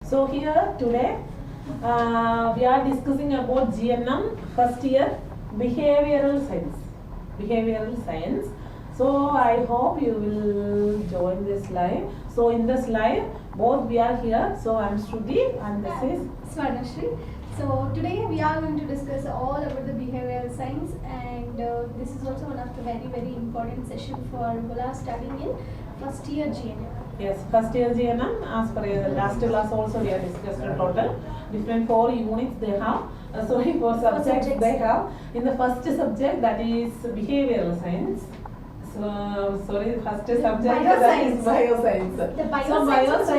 So here today we are discussing about Gnm first year behavioral science. Behavioral science. So I hope you will join this live. So in this live, both we are here. So I am Shruti and this is Swarnashri. So today we are going to discuss all about the behavioral science, and this is also one of the very important session for who are studying in first year GNM. Yes, first year GNM. As per the last class also we are discussed in total different 4 units they have. For subjects they have. In the first subject, that is behavioral science. First subject that is bioscience. The bioscience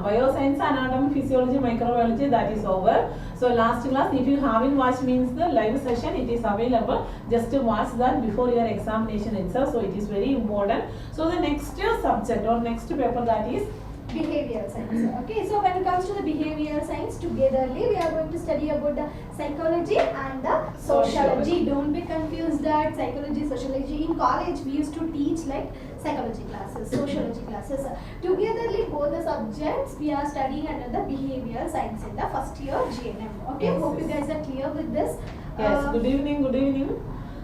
bioscience, anatomy, physiology, microbiology, that is over. So last class, if you haven't watched means the live session, it is available. Just to watch that before your examination itself. So it is very important. So the next subject or next paper, that is behavioral science. Okay, so when it comes to the behavioral science, togetherly we are going to study about the psychology and the sociology. Don't be confused that psychology, sociology. In college we used to teach like psychology classes, sociology classes. Togetherly both the subjects we are studying under the behavioral science in the first year GNM. Okay, yes, hope you guys are clear with this. Yes, good evening.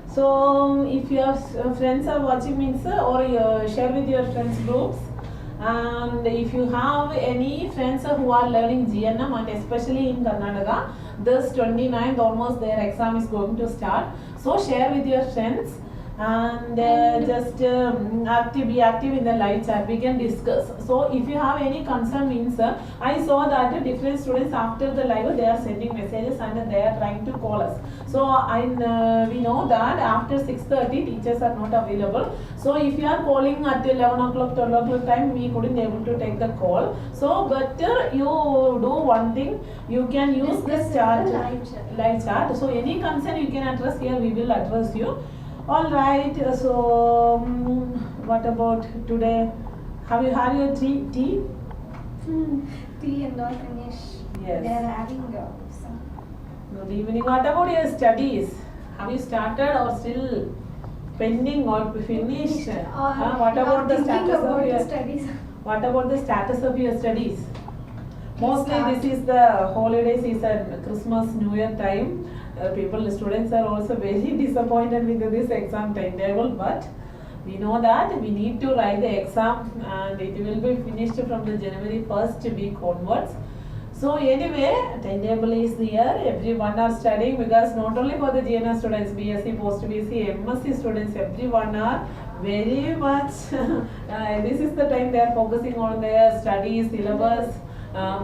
So if your friends are watching means or share with your friends groups. And if you have any friends who are learning GNM, and especially in Karnataka, this 29th almost their exam is going to start. So share with your friends and just be active in the live chat. We can discuss. So if you have any concern means, I saw that different students after the live they are sending messages and they are trying to call us. So we know that after 6:30 teachers are not available. So if you are calling at 11 o'clock, 12 o'clock time, we couldn't able to take the call. So better you do one thing, you can use this chat, live chat. So any concern you can address here, we will address you. All right. So what about today? Have you had your tea? Tea and all finished. Yes. They are having some. Good evening. What about your studies? Have you started or still pending or finished? What about the status of your studies? What about the status of your studies? Mostly this is the holiday season, Christmas, New Year time. Students are also very disappointed with this exam timetable, but we know that we need to write the exam and it will be finished from the January 1st week onwards. So anyway, timetable is there. Everyone are studying because not only for the GNR students, BSc, Post BSc, MSc students, everyone are very much. This is the time they are focusing on their studies, syllabus,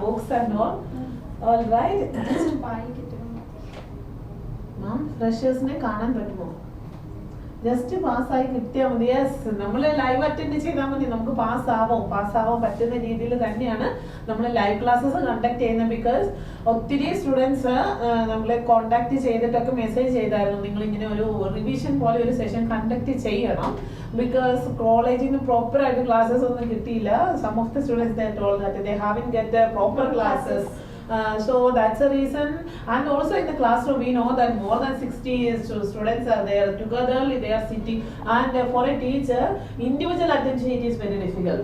books and all. All right. ഫ്രഷേഴ്സിനെ കാണാൻ പറ്റുമോ? Just പാസ്സായി കിട്ടിയാൽ മതി. Yes, നമ്മൾ live attend ചെയ്താൽ മതി, നമുക്ക് പാസ്സാവാൻ പറ്റുന്ന രീതിയിൽ തന്നെയാണ് നമ്മൾ ലൈവ് ക്ലാസ്സസ് കണ്ടക്ട് ചെയ്യുന്നത്. ബിക്കോസ് ഒത്തിരി സ്റ്റുഡൻസ് നമ്മളെ കോണ്ടാക്ട് ചെയ്തിട്ടൊക്കെ മെസ്സേജ് ചെയ്തായിരുന്നു, നിങ്ങൾ ഇങ്ങനെ ഒരു റിവിഷൻ പോലെ ഒരു സെഷൻ കണ്ടക്ട് ചെയ്യണം. ബിക്കോസ് കോളേജിൽ നിന്ന് പ്രോപ്പർ ആയിട്ട് ക്ലാസ്സസ് ഒന്നും കിട്ടിയില്ല. Some of the students they told that they haven't get proper classes. So that's the reason, and also in the classroom we know that more than 60 students are there togetherly, they are sitting, and for a teacher individual attention it is very difficult.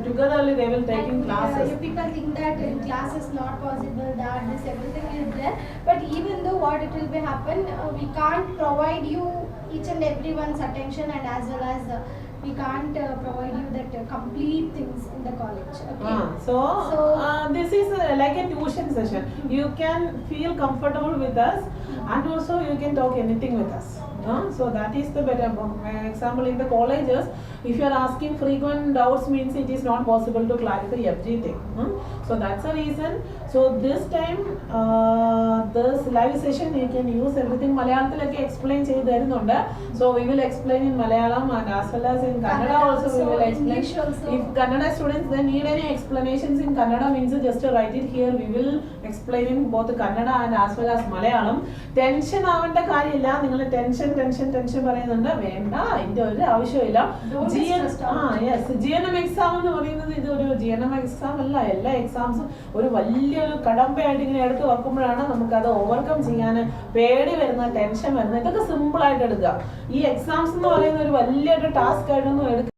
Togetherly they will take in classes. You people think that in class is not possible, that this everything is there, but even though what it will be happen, we can't provide you each and everyone's attention, and as well as we can't provide you that complete things in the college. Okay. So this is like a tuition session. You can feel comfortable with us, and also you can talk anything with us. So that is the better. Example, in the colleges, if you are asking frequent doubts means it is not possible to clarify everything. So that's the reason. So this time this live session you can use everything. Malayalamilake explain cheytharunnundu. So we will explain in Malayalam and as well as in Kannada also we will explain. If Kannada students they need any explanations in Kannada means just write it here. We will explain in both Kannada and as well as Malayalam. Tension ആവേണ്ട കാര്യമില്ല. നിങ്ങൾ tension പറയുന്നുണ്ട്, വേണ്ട, ഇതിന്റെ ഒരു ആവശ്യമില്ല. GNM exam എന്ന് പറയുന്നത് ഇത് ഒരു GNM എക്സാം അല്ല. എല്ലാ എക്സാംസും ഒരു വലിയൊരു കടമ്പയായിട്ട് ഇങ്ങനെ എടുത്ത് വെക്കുമ്പോഴാണ് നമുക്കത് ഓവർകം ചെയ്യാൻ പേടി വരുന്ന, ടെൻഷൻ വരുന്ന, ഇതൊക്കെ സിമ്പിൾ ആയിട്ട് എടുക്കുക. ഈ എക്സാംസ് എന്ന് പറയുന്ന ഒരു വലിയൊരു ടാസ്ക് ആയിട്ടൊന്നും എടുക്കുക.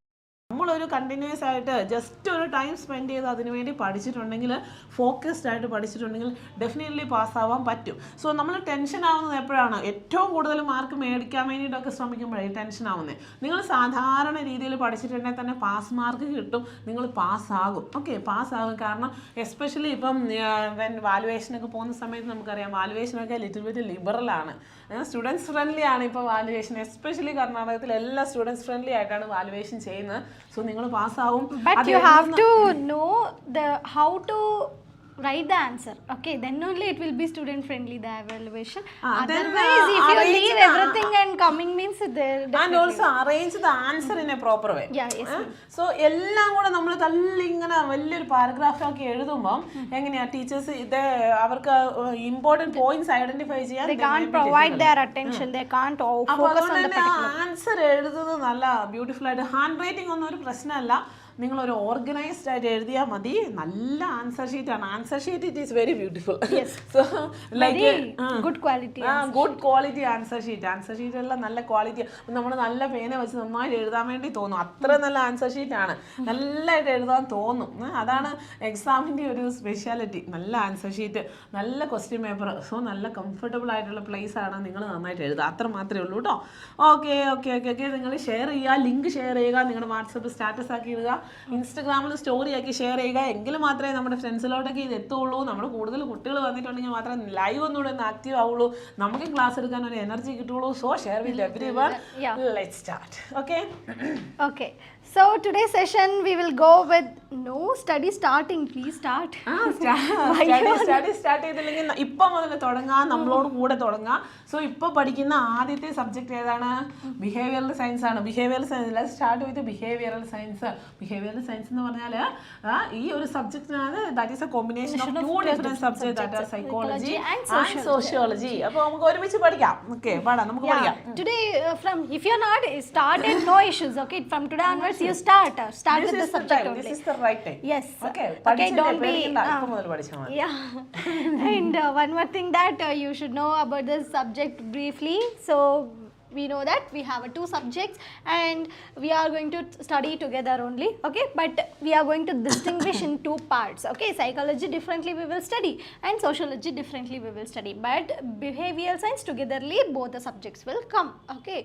നമ്മളൊരു കണ്ടിന്യൂസ് ആയിട്ട് ജസ്റ്റ് ഒരു ടൈം സ്പെൻഡ് ചെയ്ത് അതിന് വേണ്ടി പഠിച്ചിട്ടുണ്ടെങ്കിൽ, ഫോക്കസ്ഡ് ആയിട്ട് പഠിച്ചിട്ടുണ്ടെങ്കിൽ ഡെഫിനറ്റ്ലി പാസ്സാവാൻ പറ്റും. സോ നമ്മൾ ടെൻഷൻ ആവുന്നത് എപ്പോഴാണ്? ഏറ്റവും കൂടുതൽ മാർക്ക് മേടിക്കാൻ വേണ്ടിയിട്ടൊക്കെ ശ്രമിക്കുമ്പോഴേ ടെൻഷൻ ആവുന്നത്. നിങ്ങൾ സാധാരണ രീതിയിൽ പഠിച്ചിട്ടുണ്ടെങ്കിൽ തന്നെ പാസ് മാർക്ക് കിട്ടും, നിങ്ങൾ പാസ്സാകും. ഓക്കെ, പാസ്സാകും. കാരണം എസ്പെഷ്യലി ഇപ്പം വാലുവേഷനൊക്കെ പോകുന്ന സമയത്ത് നമുക്കറിയാം, വാലുവേഷനൊക്കെ ലിറ്റിൽ ബിറ്റ് ലിബറലാണ്, സ്റ്റുഡൻസ് ഫ്രണ്ട്ലി ആണ് ഇപ്പോൾ വാലുവേഷൻ. എസ്പെഷ്യലി കർണാടകത്തിൽ എല്ലാ സ്റ്റുഡൻസ് ഫ്രണ്ട്ലി ആയിട്ടാണ് വാലുവേഷൻ ചെയ്യുന്നത്. സോ നിങ്ങൾ പാസ്സാവും. But you have to know how to write the answer. Okay, then only it will be student friendly, the evaluation. Otherwise, if you leave everything and coming means there. And also arrange the answer in a proper way. Yeah, yes. So എല്ലാം കൂടെ നമ്മൾ തള്ളി ഇങ്ങനെ വലിയൊരു paragraph ആക്കി എഴുതുമ്പോൾ എങ്ങനെയാ teachers ഇത് അവർക്ക് ഇമ്പോർട്ടന്റ് പോയിന്റ്സ് ഐഡന്റിഫൈ ചെയ്യാൻ they can't provide their attention, they can't focus on the particular. Answer എഴുതുന്നത് നല്ല ബ്യൂട്ടിഫുൾ ആയിട്ട്, ഹാൻഡ് റൈറ്റിംഗ് ഒന്നും ഒരു പ്രശ്നമല്ല, നിങ്ങളൊരു ഓർഗനൈസ്ഡ് ആയിട്ട് എഴുതിയാൽ മതി. നല്ല ആൻസർ ഷീറ്റ് ആണ്. Answer sheet it is very beautiful. So like good quality, good quality answer sheet. Answer sheet എല്ലാം നല്ല ക്വാളിറ്റി. നമ്മൾ നല്ല പേന വെച്ച് നന്നായിട്ട് എഴുതാൻ വേണ്ടി തോന്നും. അത്ര നല്ല ആൻസർ ഷീറ്റ് ആണ്, നല്ലതായിട്ട് എഴുതാൻ തോന്നും. അതാണ് എക്സാമിൻ്റെ ഒരു സ്പെഷ്യാലിറ്റി. നല്ല ആൻസർ ഷീറ്റ്, നല്ല ക്വസ്റ്റ്യൻ പേപ്പർ. സോ നല്ല കംഫർട്ടബിൾ ആയിട്ടുള്ള പ്ലേസ് ആണ്, നിങ്ങൾ നന്നായിട്ട് എഴുതുക. അത്ര മാത്രമേ ഉള്ളൂ കേട്ടോ. ഓക്കെ ഓക്കെ ഓക്കെ ഓക്കെ നിങ്ങൾ ഷെയർ ചെയ്യുക, ലിങ്ക് ഷെയർ ചെയ്യുക, നിങ്ങളുടെ വാട്സപ്പ് സ്റ്റാറ്റസ് ആക്കി ഇടുക, ഇൻസ്റ്റഗ്രാമിൽ സ്റ്റോറി ആക്കി ഷെയർ ചെയ്യുക. എങ്കിൽ മാത്രമേ നമ്മുടെ ഫ്രണ്ട്സിലോട്ടൊക്കെ ഇത് എത്തുള്ളൂ. നമ്മൾ കൂടുതൽ കുട്ടികൾ വന്നിട്ടുണ്ടെങ്കിൽ മാത്രമേ ലൈവ് ഒന്നുകൂടെ ഒന്ന് ആക്റ്റീവ് ആവുള്ളൂ, നമുക്ക് ക്ലാസ് എടുക്കാൻ ഒരു എനർജി കിട്ടുള്ളൂ. So share with everyone. Let's start. Okay okay. So today's session we will go with no study starting. Please start. study start ചെയ്തില്ലെങ്കിൽ ഇപ്പം മുതൽ തുടങ്ങാം, നമ്മളോട് കൂടെ തുടങ്ങാം. സോ ഇപ്പോൾ പഠിക്കുന്ന ആദ്യത്തെ സബ്ജക്റ്റ് ഏതാണ്? ബിഹേവിയറൽ സയൻസ് ആണ്. Behavioural science. Let's start with behavioural science. Behavioural science എന്ന് പറഞ്ഞാൽ ഈ ഒരു സബ്ജക്റ്റിനാണ് that is a combination of two different subject, that are psychology and sociology. അപ്പോൾ നമുക്ക് ഒരുമിച്ച് പഠിക്കാം. ഓക്കെ, പാടാം, നമുക്ക് പഠിക്കാം. Today from if you are not started, no issues. Okay, from today onwards you start with the subject only. This is the right time. Yes. Okay, don't be yeah. And one more thing that you should know about this subject briefly. So we know that we have two subjects and we are going to study together only. Okay, but we are going to distinguish in two parts. Okay, psychology differently we will study and sociology differently we will study, but behavioral science togetherly both the subjects will come. Okay.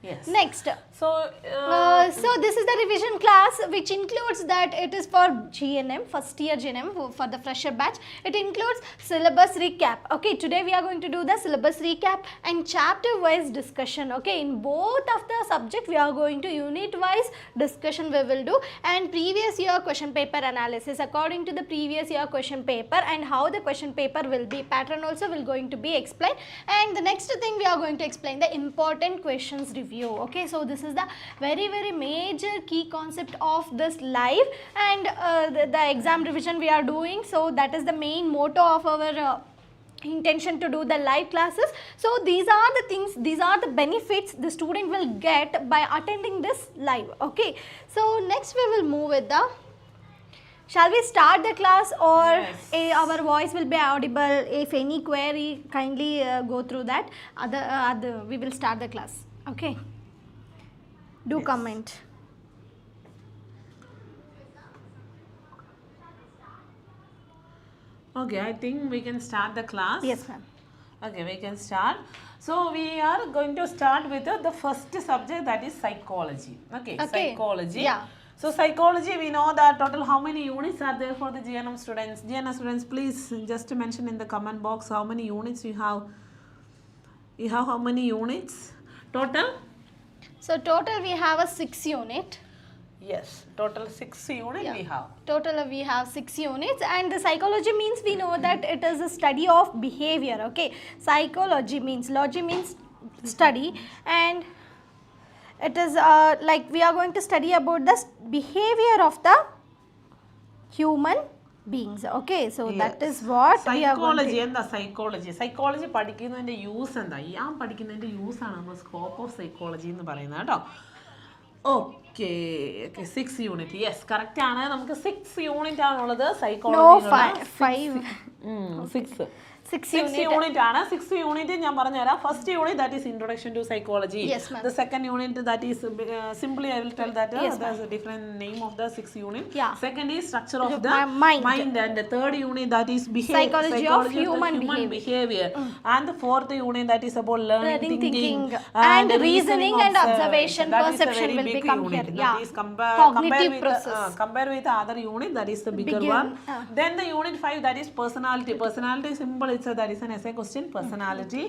Yes. Next. So this is the revision class, which includes that it is for Gnm, first year Gnm, for the fresher batch. It includes syllabus recap. Okay, today we are going to do the syllabus recap and chapter wise discussion. Okay, in both of the subject we are going to unit wise discussion we will do, and previous year question paper analysis according to the previous year question paper and how the question paper will be, pattern also will going to be explained. And the next thing we are going to explain the important questions review. Okay, so this is the very major key concept of this live and the exam revision we are doing. So that is the main motto of our intention to do the live classes. So these are the things, these are the benefits the student will get by attending this live. Okay, so next we will move with the, shall we start the class or our voice will be audible? If any query, kindly go through that. Other we will start the class. Okay, do comment. Okay, I think we can start the class. Yes, ma'am. Okay, we can start. So we are going to start with the first subject, that is psychology. Okay. Psychology. Yeah. So psychology, we know that total how many units are there for the GNM students? GNM students, please just mention in the comment box how many units you have. You have how many units total? So total we have a 6 unit. Yes, total 6 units we have. Total we have 6 units, and the psychology means we know that it is a study of behavior. Okay, psychology means, logy means study, and it is like we are going to study about the behavior of the human beings. Okay, so that is what psychology we are going to. And the psychology പഠിക്കുന്നതിന്റെ use എന്താ? ഞാൻ പഠിക്കുന്നതിന്റെ use ആണ് നമ്മൾ scope of psychology എന്ന് പറയുന്നത് കേട്ടോ. Okay, 6 unit. Yes, correct ആണ്. നമുക്ക് 6 യൂണിറ്റ് ആണുള്ളത് സൈക്കോളജി. 5. 6. Sixth Sixth unit ആണ്. Sixth unit ഞാൻ പറഞ്ഞുതരാം. First unit that is introduction to psychology. Yes, ma'am. The second unit that is simply I will tell that there's a different name of the sixth unit. Yeah. Second is structure of the mind, and the third unit that is psychology of human behavior. And the fourth unit that is about learning, thinking and reasoning and observation, perception will become here. That is cognitive process. Compare with the other unit that is the bigger one. Then the unit 5 that is personality. Personality simple, it's that is an essay question, personality.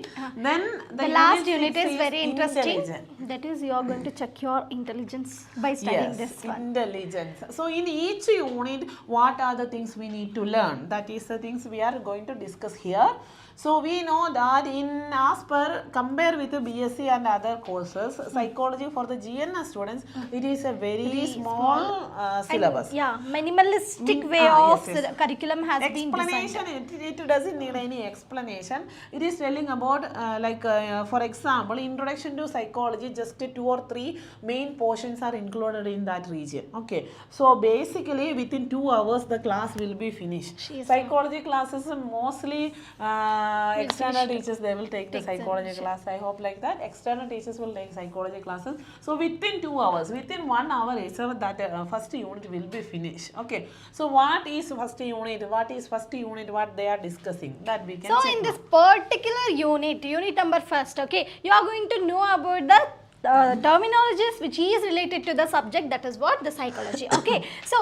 Then the last unit is very interesting. That is you are going to check your intelligence by studying this one. Intelligence. So in each unit, what are the things we need to learn? That is the things we are going to discuss here. So we know that as per compare with the BSc and other courses, psychology for the GNS students, it is a very small syllabus. And, minimalistic way of curriculum has been designed. It doesn't need any explanation. It is telling about for example, introduction to psychology, just 2 or 3 main portions are included in that region. Okay, so basically within 2 hours the class will be finished. Psychology classes mostly external teachers, they will take the psychology class. I hope like that. External teachers will take psychology classes. So within 2 hours, within 1 hour itself, that first unit will be finished. Okay. So what is first unit? What is first unit? What they are discussing? That we can. So in this particular unit, unit number first, okay, you are going to know about the terminologies which is related to the subject, that is what the psychology. Okay, so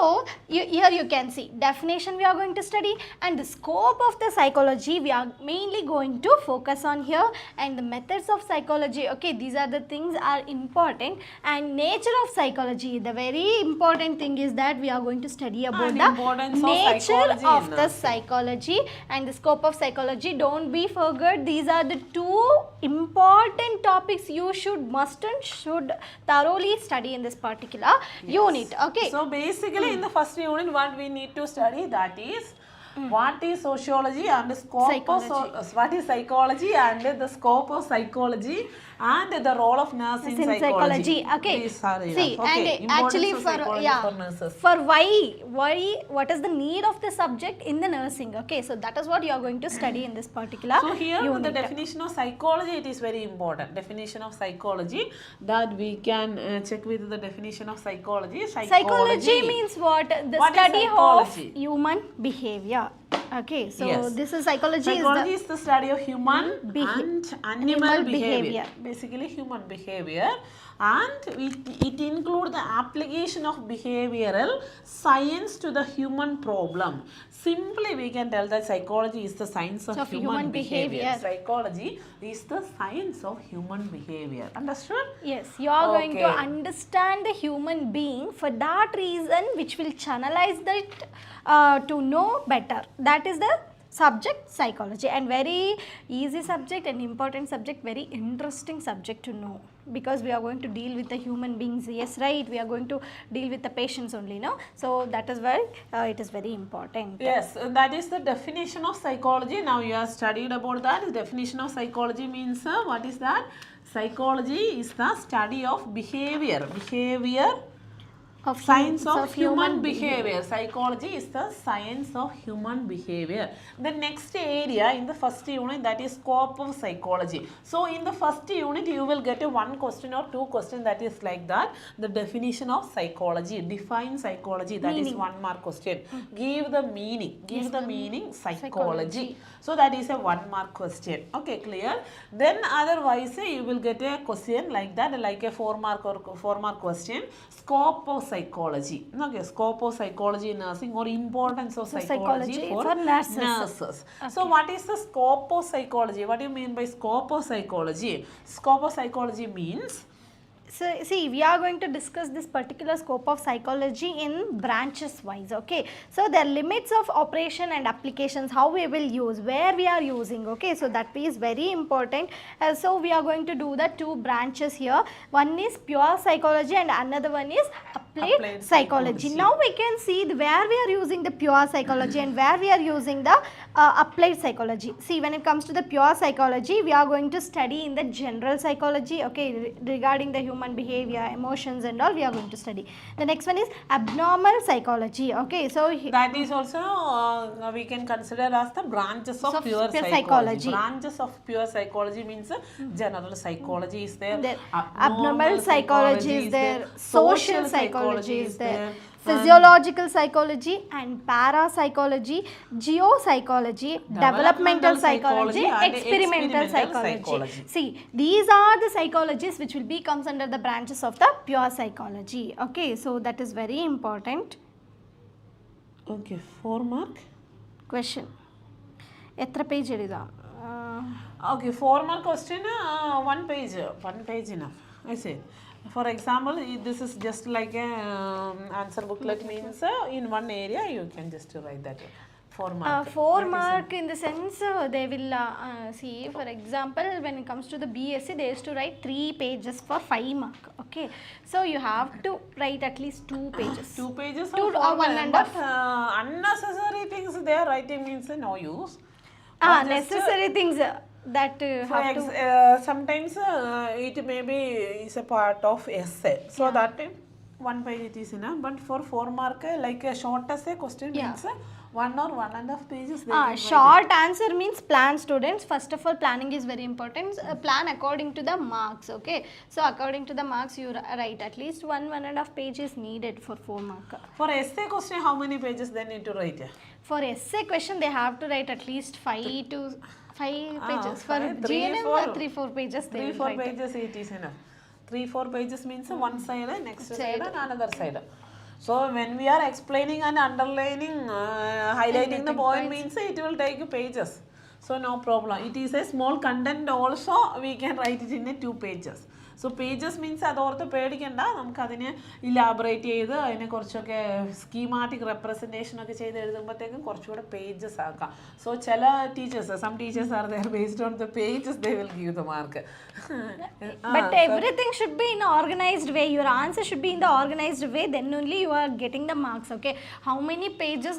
here you can see definition we are going to study, and the scope of the psychology we are mainly going to focus on here, and the methods of psychology. Okay, these are the things are important, and nature of psychology, the very important thing is that we are going to study about the nature of the psychology and the scope of psychology. Don't be forget, these are the 2 important topics you must should thoroughly study in this particular unit. Okay, so basically in the first unit what we need to study, that is what is sociology and the scope of what is psychology and the scope of psychology and the role of nurse in psychology. Okay, see, okay. And actually for nurses. For why what is the need of the subject in the nursing. Okay, so that is what you are going to study in this particular so here unit. The definition of psychology, it is very important. Definition of psychology, that we can check with the definition of psychology. Psychology means what? The study of human behavior. Okay, so this is psychology. Psychology is the study of human and animal behavior. Basically human behavior, and it includes the application of behavioral science to the human problem. Simply we can tell that psychology is the science of human behavior. Psychology is the science of human behavior. Understood? Yes, you are going to understand the human being. For that reason, which will channelize that to know better. That is the subject psychology, and very easy subject and important subject, very interesting subject to know, because we are going to deal with the human beings. Yes, right, we are going to deal with the patients only, no? So that is why it is very important. Yes, that is the definition of psychology. Now you have studied about that. The definition of psychology means what is that? Psychology is the study of behavior science of human behavior. Psychology is the science of human behavior. The next area in the first unit, that is scope of psychology. So in the first unit you will get a 1 question or 2 question that is like that. The definition of psychology, define psychology, that is 1 mark question. Give the meaning, psychology. So that is a 1 mark question. Okay, clear? Then otherwise you will get a question like that, like a 4 mark or 4 mark question. Scope of psychology. Okay, scope of psychology in nursing, or importance of psychology for nurses. Okay. So what is the scope of psychology? What do you mean by scope of psychology? Scope of psychology means, so see, we are going to discuss this particular scope of psychology in branches wise. Okay, so the limits of operation and applications, how we will use, where we are using. Okay, so that is very important. So we are going to do the 2 branches here. One is pure psychology and another one is applied psychology. Now we can see where we are using the pure psychology and where we are using the applied psychology. See, when it comes to the pure psychology, we are going to study in the general psychology, okay, regarding the human human behavior, emotions and all we are going to study. The next one is abnormal psychology. Okay, so that is also we can consider as the branches of So, pure pure psychology. psychology. Branches of pure psychology means general psychology is there, There, abnormal psychology is there, social psychology is there, and physiological psychology and parapsychology, geopsychology, developmental psychology, and experimental psychology. See, these are the psychologies which will be comes under the branches of the pure psychology. Okay, so that is very important. Okay, 4 mark. Question. എത്ര page എഴുതാം? Okay, 4 mark question, 1 page enough. I say, for example, this is just like a answer booklet means in one area you can just write that 4 mark. 4 mark in the sense they will see, for example, when it comes to the BSc they used to write 3 pages for 5 mark. Okay, so you have to write at least 2 pages. 2 pages Two or or 1 and but unnecessary things they are writing means no use. Necessary things that have to sometimes it may be is a part of essay, so that time 1 page it is enough, but for 4 mark like a short essay question means 1 or 1.5 pages they can short answer means plan students. First of all, planning is very important. Plan according to the marks. Okay, so according to the marks you write at least 1.5 pages needed for 4 mark. For essay question how many pages they need to write? For essay question they have to write at least 5 to 5 pages. For Gnm 3-4 pages they 3-4 will write. pages it is enough. 3-4 pages means one side, next side and another side. So when we are explaining and underlining, highlighting the point means it will take pages. So no problem. It is a small content also, we can write it in a 2 pages. So pages means അതോർത്ത് പേടിക്കണ്ട, നമുക്കതിനെ elaborate ചെയ്ത് അതിനെ കുറച്ചൊക്കെ schematic representation ഒക്കെ ചെയ്ത് എഴുതുമ്പോഴത്തേക്കും കുറച്ചുകൂടെ pages ആക്കാം. സോ ചില teachers, some teachers are there based on the pages they will give the mark. But everything should be in organized way. Your answer should be in the organized way, then only you are getting the marks. Okay, how many pages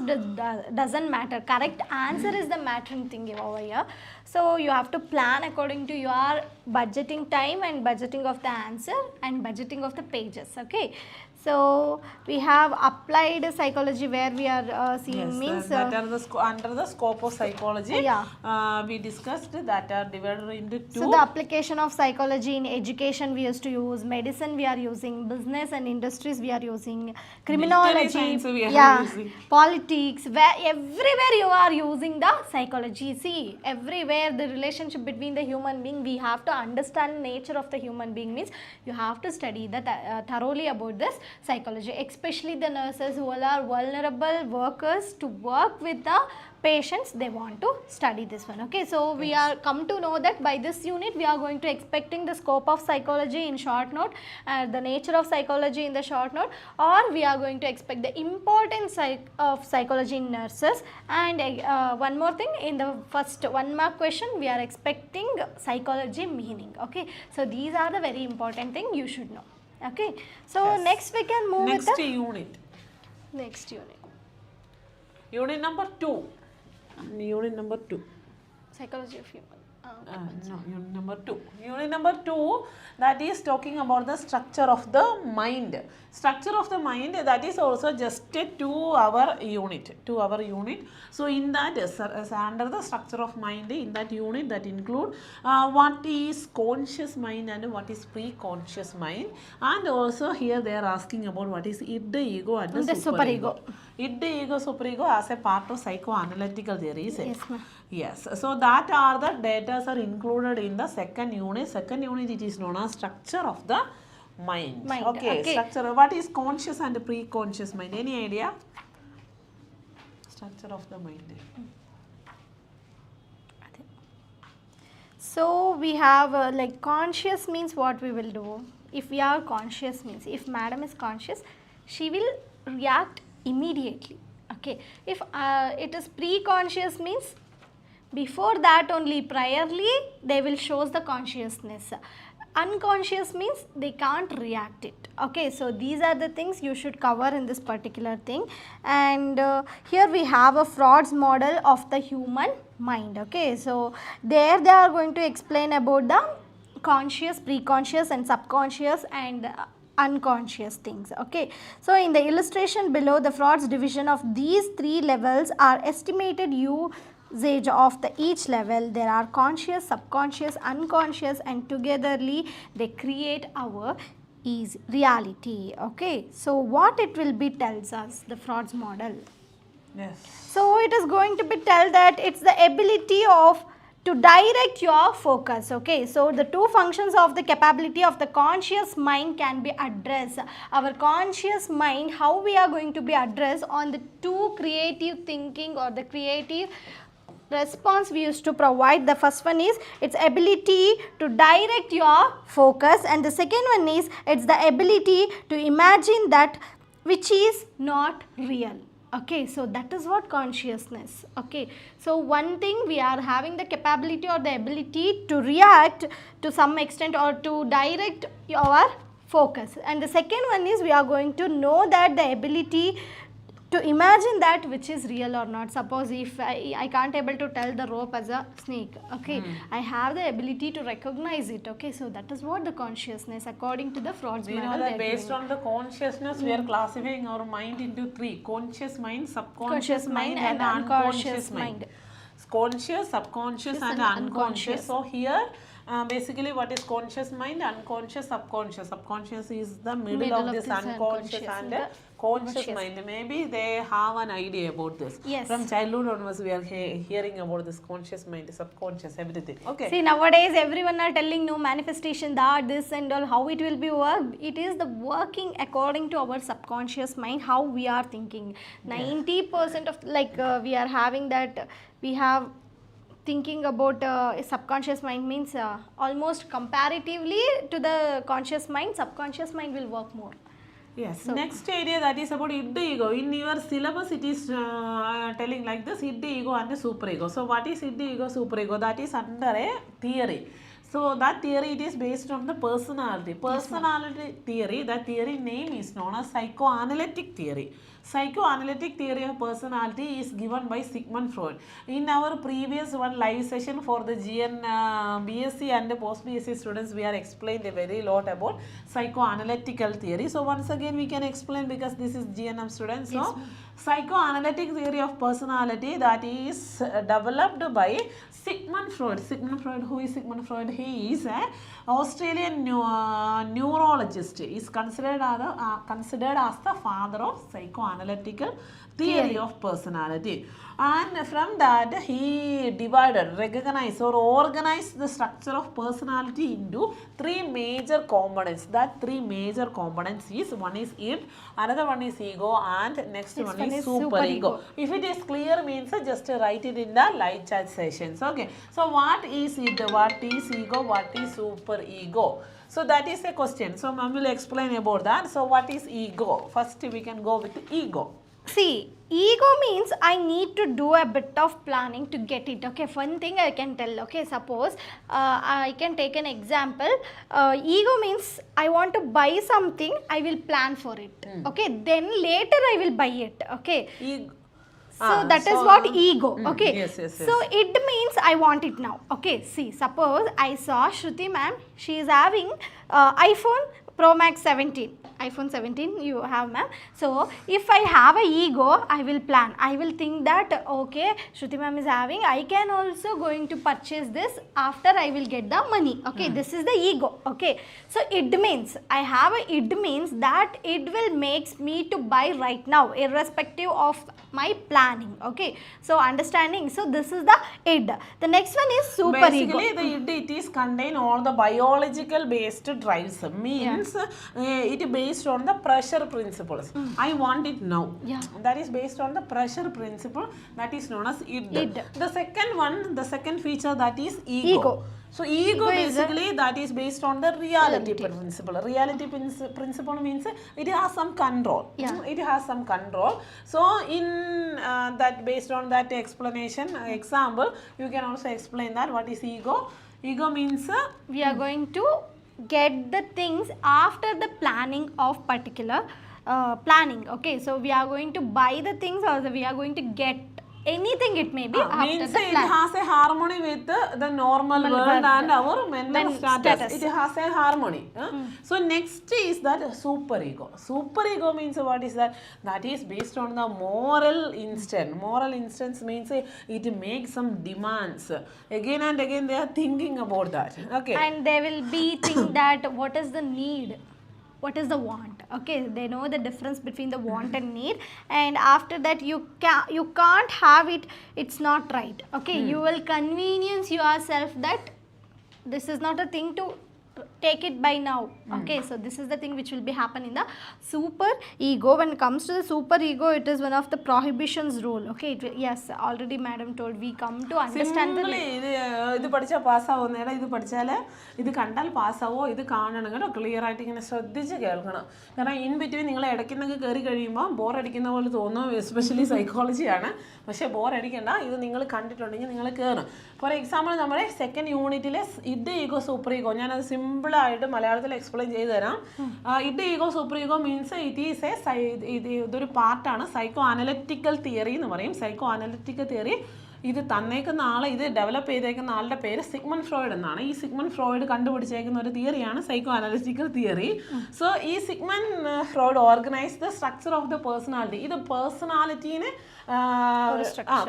doesn't matter. Correct answer is the mattering thing over here. So you have to plan according to your budgeting time and budgeting of the answer and budgeting of the pages. Okay, so we have applied psychology where we are seeing means that are the under the scope of psychology. We discussed that are divided into 2. So the application of psychology in education we used to use, medicine we are using, business and industries we are using, criminology we are using, politics, where everywhere you are using the psychology. See, everywhere the relationship between the human being, we have to understand nature of the human being means you have to study that thoroughly about this psychology, especially the nurses who are vulnerable workers to work with the patients, they want to study this one. Okay, so we are come to know that by this unit we are going to expecting the scope of psychology in short note, the nature of psychology in the short note, or we are going to expect the importance of psychology in nurses. And one more thing, in the first 1 mark question we are expecting psychology meaning. Okay, so these are the very important thing you should know. Okay, so next we can move next with the unit. Next unit. Unit number 2. Unit number 2. Psychology of human. No, unit number 2. Unit number 2, that is talking about the structure of the mind. Structure of the mind, that is also just a 2-hour unit. 2-hour unit. So in that, under the structure of mind, in that unit, that include what is conscious mind and what is pre-conscious mind. And also here they are asking about what is id, ego and the superego. Id, ego, superego as a part of psychoanalytical theories. Yes, ma'am. Yes, so that are the data are included in the second unit. Second unit it is known as structure of the mind. Okay, structure. What is conscious and pre-conscious mind? Any idea? Structure of the mind. So we have like conscious means what we will do. If we are conscious means if madam is conscious, she will react immediately. Okay, if it is pre-conscious means before that only priorly they will shows the consciousness. Unconscious means they can't react it. Okay, so these are the things you should cover in this particular thing. And here we have a Freud's model of the human mind. Okay, so there they are going to explain about the conscious, preconscious and subconscious and unconscious things. Okay, so in the illustration below, the Freud's division of these three levels are estimated usage of the each level. There are conscious, subconscious, unconscious, and togetherly they create our is reality. Okay, so what it will be tells us the Freud's model. Yes. So it is going to be tell that it's the ability of to direct your focus. Okay, so the two functions of the capability of the conscious mind can be addressed. Our conscious mind, how we are going to be addressed on the two creative thinking or the creative response we used to provide. The first one is its ability to direct your focus, and the second one is it's the ability to imagine that which is not real. Okay, so that is what consciousness. Okay, so one thing we are having the capability or the ability to react to some extent or to direct our focus, and the second one is we are going to know that the ability to imagine that which is real or not. Suppose if I can't able to tell the rope as a snake, okay, I have the ability to recognize it. Okay, so that is what the consciousness according to the Freud's model. We know that based on the consciousness we are classifying our mind into three: conscious mind, subconscious mind and unconscious mind. Conscious, subconscious and unconscious. So here basically what is conscious mind, unconscious, subconscious. Subconscious is the middle of this unconscious and conscious mind. Maybe they have an idea about this. Yes. From childhood onwards we are hearing about this conscious mind, subconscious, everything. Okay. See, nowadays everyone are telling no manifestation, that this and all, how it will be worked. It is the working according to our subconscious mind, how we are thinking. 90% of like we are having that we have thinking about subconscious mind means almost comparatively to the conscious mind, subconscious mind will work more. Yes. So next area that is about id ego. In your syllabus it is telling like this: id ego and super ego. So what is id ego, super ego? That is under a theory. So that theory it is based on the personality. Personality theory. That theory name is known as psychoanalytic theory. Psychoanalytic theory of personality is given by Sigmund Freud. In our previous one live session for the Gnm BSc and post BSc students, we are explained a very lot about psychoanalytical theory. So once again we can explain because this is Gnm students. So psychoanalytic theory of personality that is developed by Sigmund Freud. Sigmund Freud, who is Sigmund Freud? He is an Australian neurologist. He is considered as the father of psychoanalytical theory of personality. And from that he divided, recognized or organized the structure of personality into three major components. That three major components is, one is id, another one is ego, and next one is super ego. If it is clear means just write it in the live chat sessions. Okay, so what is id, what is ego, what is super ego? So that is a question. So ma'am will explain about that. So what is ego? First we can go with ego. See, ego means I need to do a bit of planning to get it. Okay, one thing I can tell. Okay, suppose I can take an example. Ego means I want to buy something, I will plan for it. Okay, then later I will buy it. Okay. So that is what ego. Okay. Yes. So it means I want it now. Okay. See, suppose I saw Shruti ma'am. She is having iPhone Pro Max 17. iPhone 17 you have ma'am. So if I have a ego, I will plan. I will think that okay, Shruti ma'am is having, I can also going to purchase this after I will get the money. Okay, this is the ego. Okay, so id means I have a id means that it will makes me to buy right now irrespective of my planning. Okay, so understanding. So this is the id. The next one is super ego. Basically the id, it is contain all the biological based drives. Means it based on the pressure principles. I want it now. That is based on the pressure principle, that is known as id. The second one, the second feature, that is ego. So ego basically that is based on the reality principle. Reality principle means it has some control. It has some control. So in that, based on that explanation example, you can also explain that what is ego. Ego means we are going to get the things after the planning of particular planning. Okay, so we are going to buy the things or we are going to get anything it may be after means the it plan. has a harmony with the normal world and our mental status. It has a harmony. So next is that superego. Superego means what is that? That is based on the moral instinct. Moral instinct means it makes some demands. Again and again they are thinking about that. Okay. And they will be think that what is the need, what is the want. Okay, they know the difference between the want and need, and after that you can't have it, it's not right. Okay, you will convenience yourself that this is not a thing to take it by now. Okay, so this is the thing which will be happen in the super ego. When it comes to the super ego, it is one of the prohibitions rule. Okay, yes, already madam told, we come to understand simply ഇത് പഠിച്ചാൽ പാസ്സാവുന്നേടാ, ഇത് പഠിച്ചാൽ ഇത് കണ്ടാൽ പാസ്സാവോ, ഇത് കാണണം കേട്ടോ, clear ആയിട്ട് ഇങ്ങനെ ശ്രദ്ധിച്ച് കേൾക്കണം. കാരണം ഇൻ ബിറ്റ്വീൻ നിങ്ങൾ ഇടയ്ക്കുന്നൊക്കെ കയറി കഴിയുമ്പോൾ ബോർ അടിക്കുന്ന പോലെ തോന്നും, എസ്പെഷ്യലി സൈക്കോളജിയാണ്. പക്ഷേ ബോർ അടിക്കണ്ട, ഇത് നിങ്ങൾ കണ്ടിട്ടുണ്ടെങ്കിൽ നിങ്ങൾ കയറും. ഫോർ എക്സാമ്പിൾ നമ്മുടെ സെക്കൻഡ് യൂണിറ്റിലെ ഇഡ് ഈഗോ സൂപ്പർ ഈഗോ, ഞാനത് സിമ്പിളായിട്ട് മലയാളത്തിൽ എക്സ്പ്ലെയിൻ ചെയ്ത് തരാം. Id ego super ego means ഇതൊരു പാർട്ടാണ് സൈക്കോ അനലിറ്റിക്കൽ തിയറി എന്ന് പറയും. സൈക്കോ അനലിറ്റിക്കൽ തിയറി ഇത് തന്നേക്കുന്ന ആൾ, ഇത് ഡെവലപ്പ് ചെയ്തേക്കുന്ന ആളുടെ പേര് സിഗ്മണ്ട് ഫ്രോയിഡ് എന്നാണ്. ഈ സിഗ്മണ്ട് ഫ്രോയിഡ് കണ്ടുപിടിച്ചേക്കുന്ന ഒരു തിയറിയാണ് സൈക്കോ അനലിറ്റിക്കൽ തിയറി. സോ ഈ Sigmund Freud organise the structure of the personality. ഇത്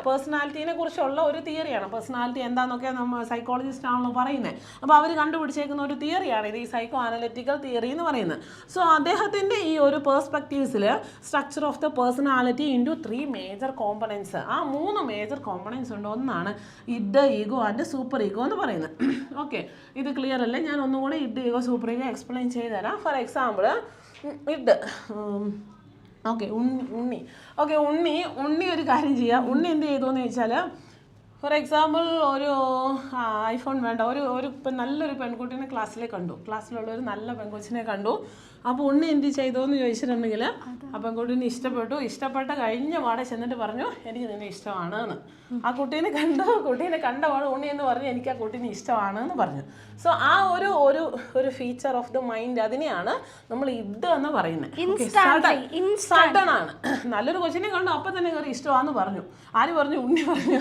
പേഴ്സണാലിറ്റീനെ കുറിച്ചുള്ള ഒരു തിയറിയാണ്. പേഴ്സണാലിറ്റി എന്താണെന്നൊക്കെ നമ്മൾ സൈക്കോളജിസ്റ്റ് ആണല്ലോ പറയുന്നത്. അപ്പോൾ അവർ കണ്ടുപിടിച്ചേക്കുന്ന ഒരു തിയറിയാണ് ഇത്, ഈ സൈക്കോ അനലിറ്റിക്കൽ തിയറി എന്ന് പറയുന്നത്. സോ അദ്ദേഹത്തിൻ്റെ ഈ ഒരു പേഴ്സ്പെക്റ്റീവ്സിൽ structure of the personality into 3 major components, ആ 3 മേജർ കോമ്പണൻസ് ഉണ്ട്. ഒന്നാണ് id ego and super ego എന്ന് പറയുന്നത്. ഓക്കെ, ഇത് ക്ലിയർ അല്ലേ? ഞാൻ ഒന്നും കൂടെ id ego super ego explain ചെയ്ത് തരാം. For example id okay Unni ഒരു കാര്യം ചെയ്യുക. ഉണ്ണി എന്ത് ചെയ്തു എന്ന് ചോദിച്ചാൽ, ഫോർ എക്സാമ്പിൾ ഒരു ഐഫോൺ വേണ്ട, ഇപ്പം നല്ലൊരു പെൺകുട്ടീനെ ക്ലാസ്സിലുള്ള ഒരു നല്ല പെൺകൊച്ചിനെ കണ്ടു. അപ്പോൾ ഉണ്ണി എന്ത് ചെയ്തു എന്ന് ചോദിച്ചിട്ടുണ്ടെങ്കിൽ, ആ പെൺകുട്ടീനെ ഇഷ്ടപ്പെട്ട കഴിഞ്ഞ പാടെ ചെന്നിട്ട് പറഞ്ഞു എനിക്ക് നിന്നെ ഇഷ്ടമാണ് എന്ന്. ആ കുട്ടീനെ കണ്ട പാടെ ഉണ്ണി എന്ന് പറഞ്ഞു എനിക്ക് ആ കുട്ടീനെ ഇഷ്ടമാണ് എന്ന് പറഞ്ഞു. സോ ആ ഒരു ഫീച്ചർ ഓഫ് ദ മൈൻഡ്, അതിനെയാണ് നമ്മൾ ഇഡ് എന്ന് പറയുന്നത്. സഡൻ ആണ്. നല്ലൊരു കൊച്ചിനെ കണ്ടു അപ്പം തന്നെ കയറി ഇഷ്ടമാണെന്ന് പറഞ്ഞു. ആര് പറഞ്ഞു? ഉണ്ണി പറഞ്ഞു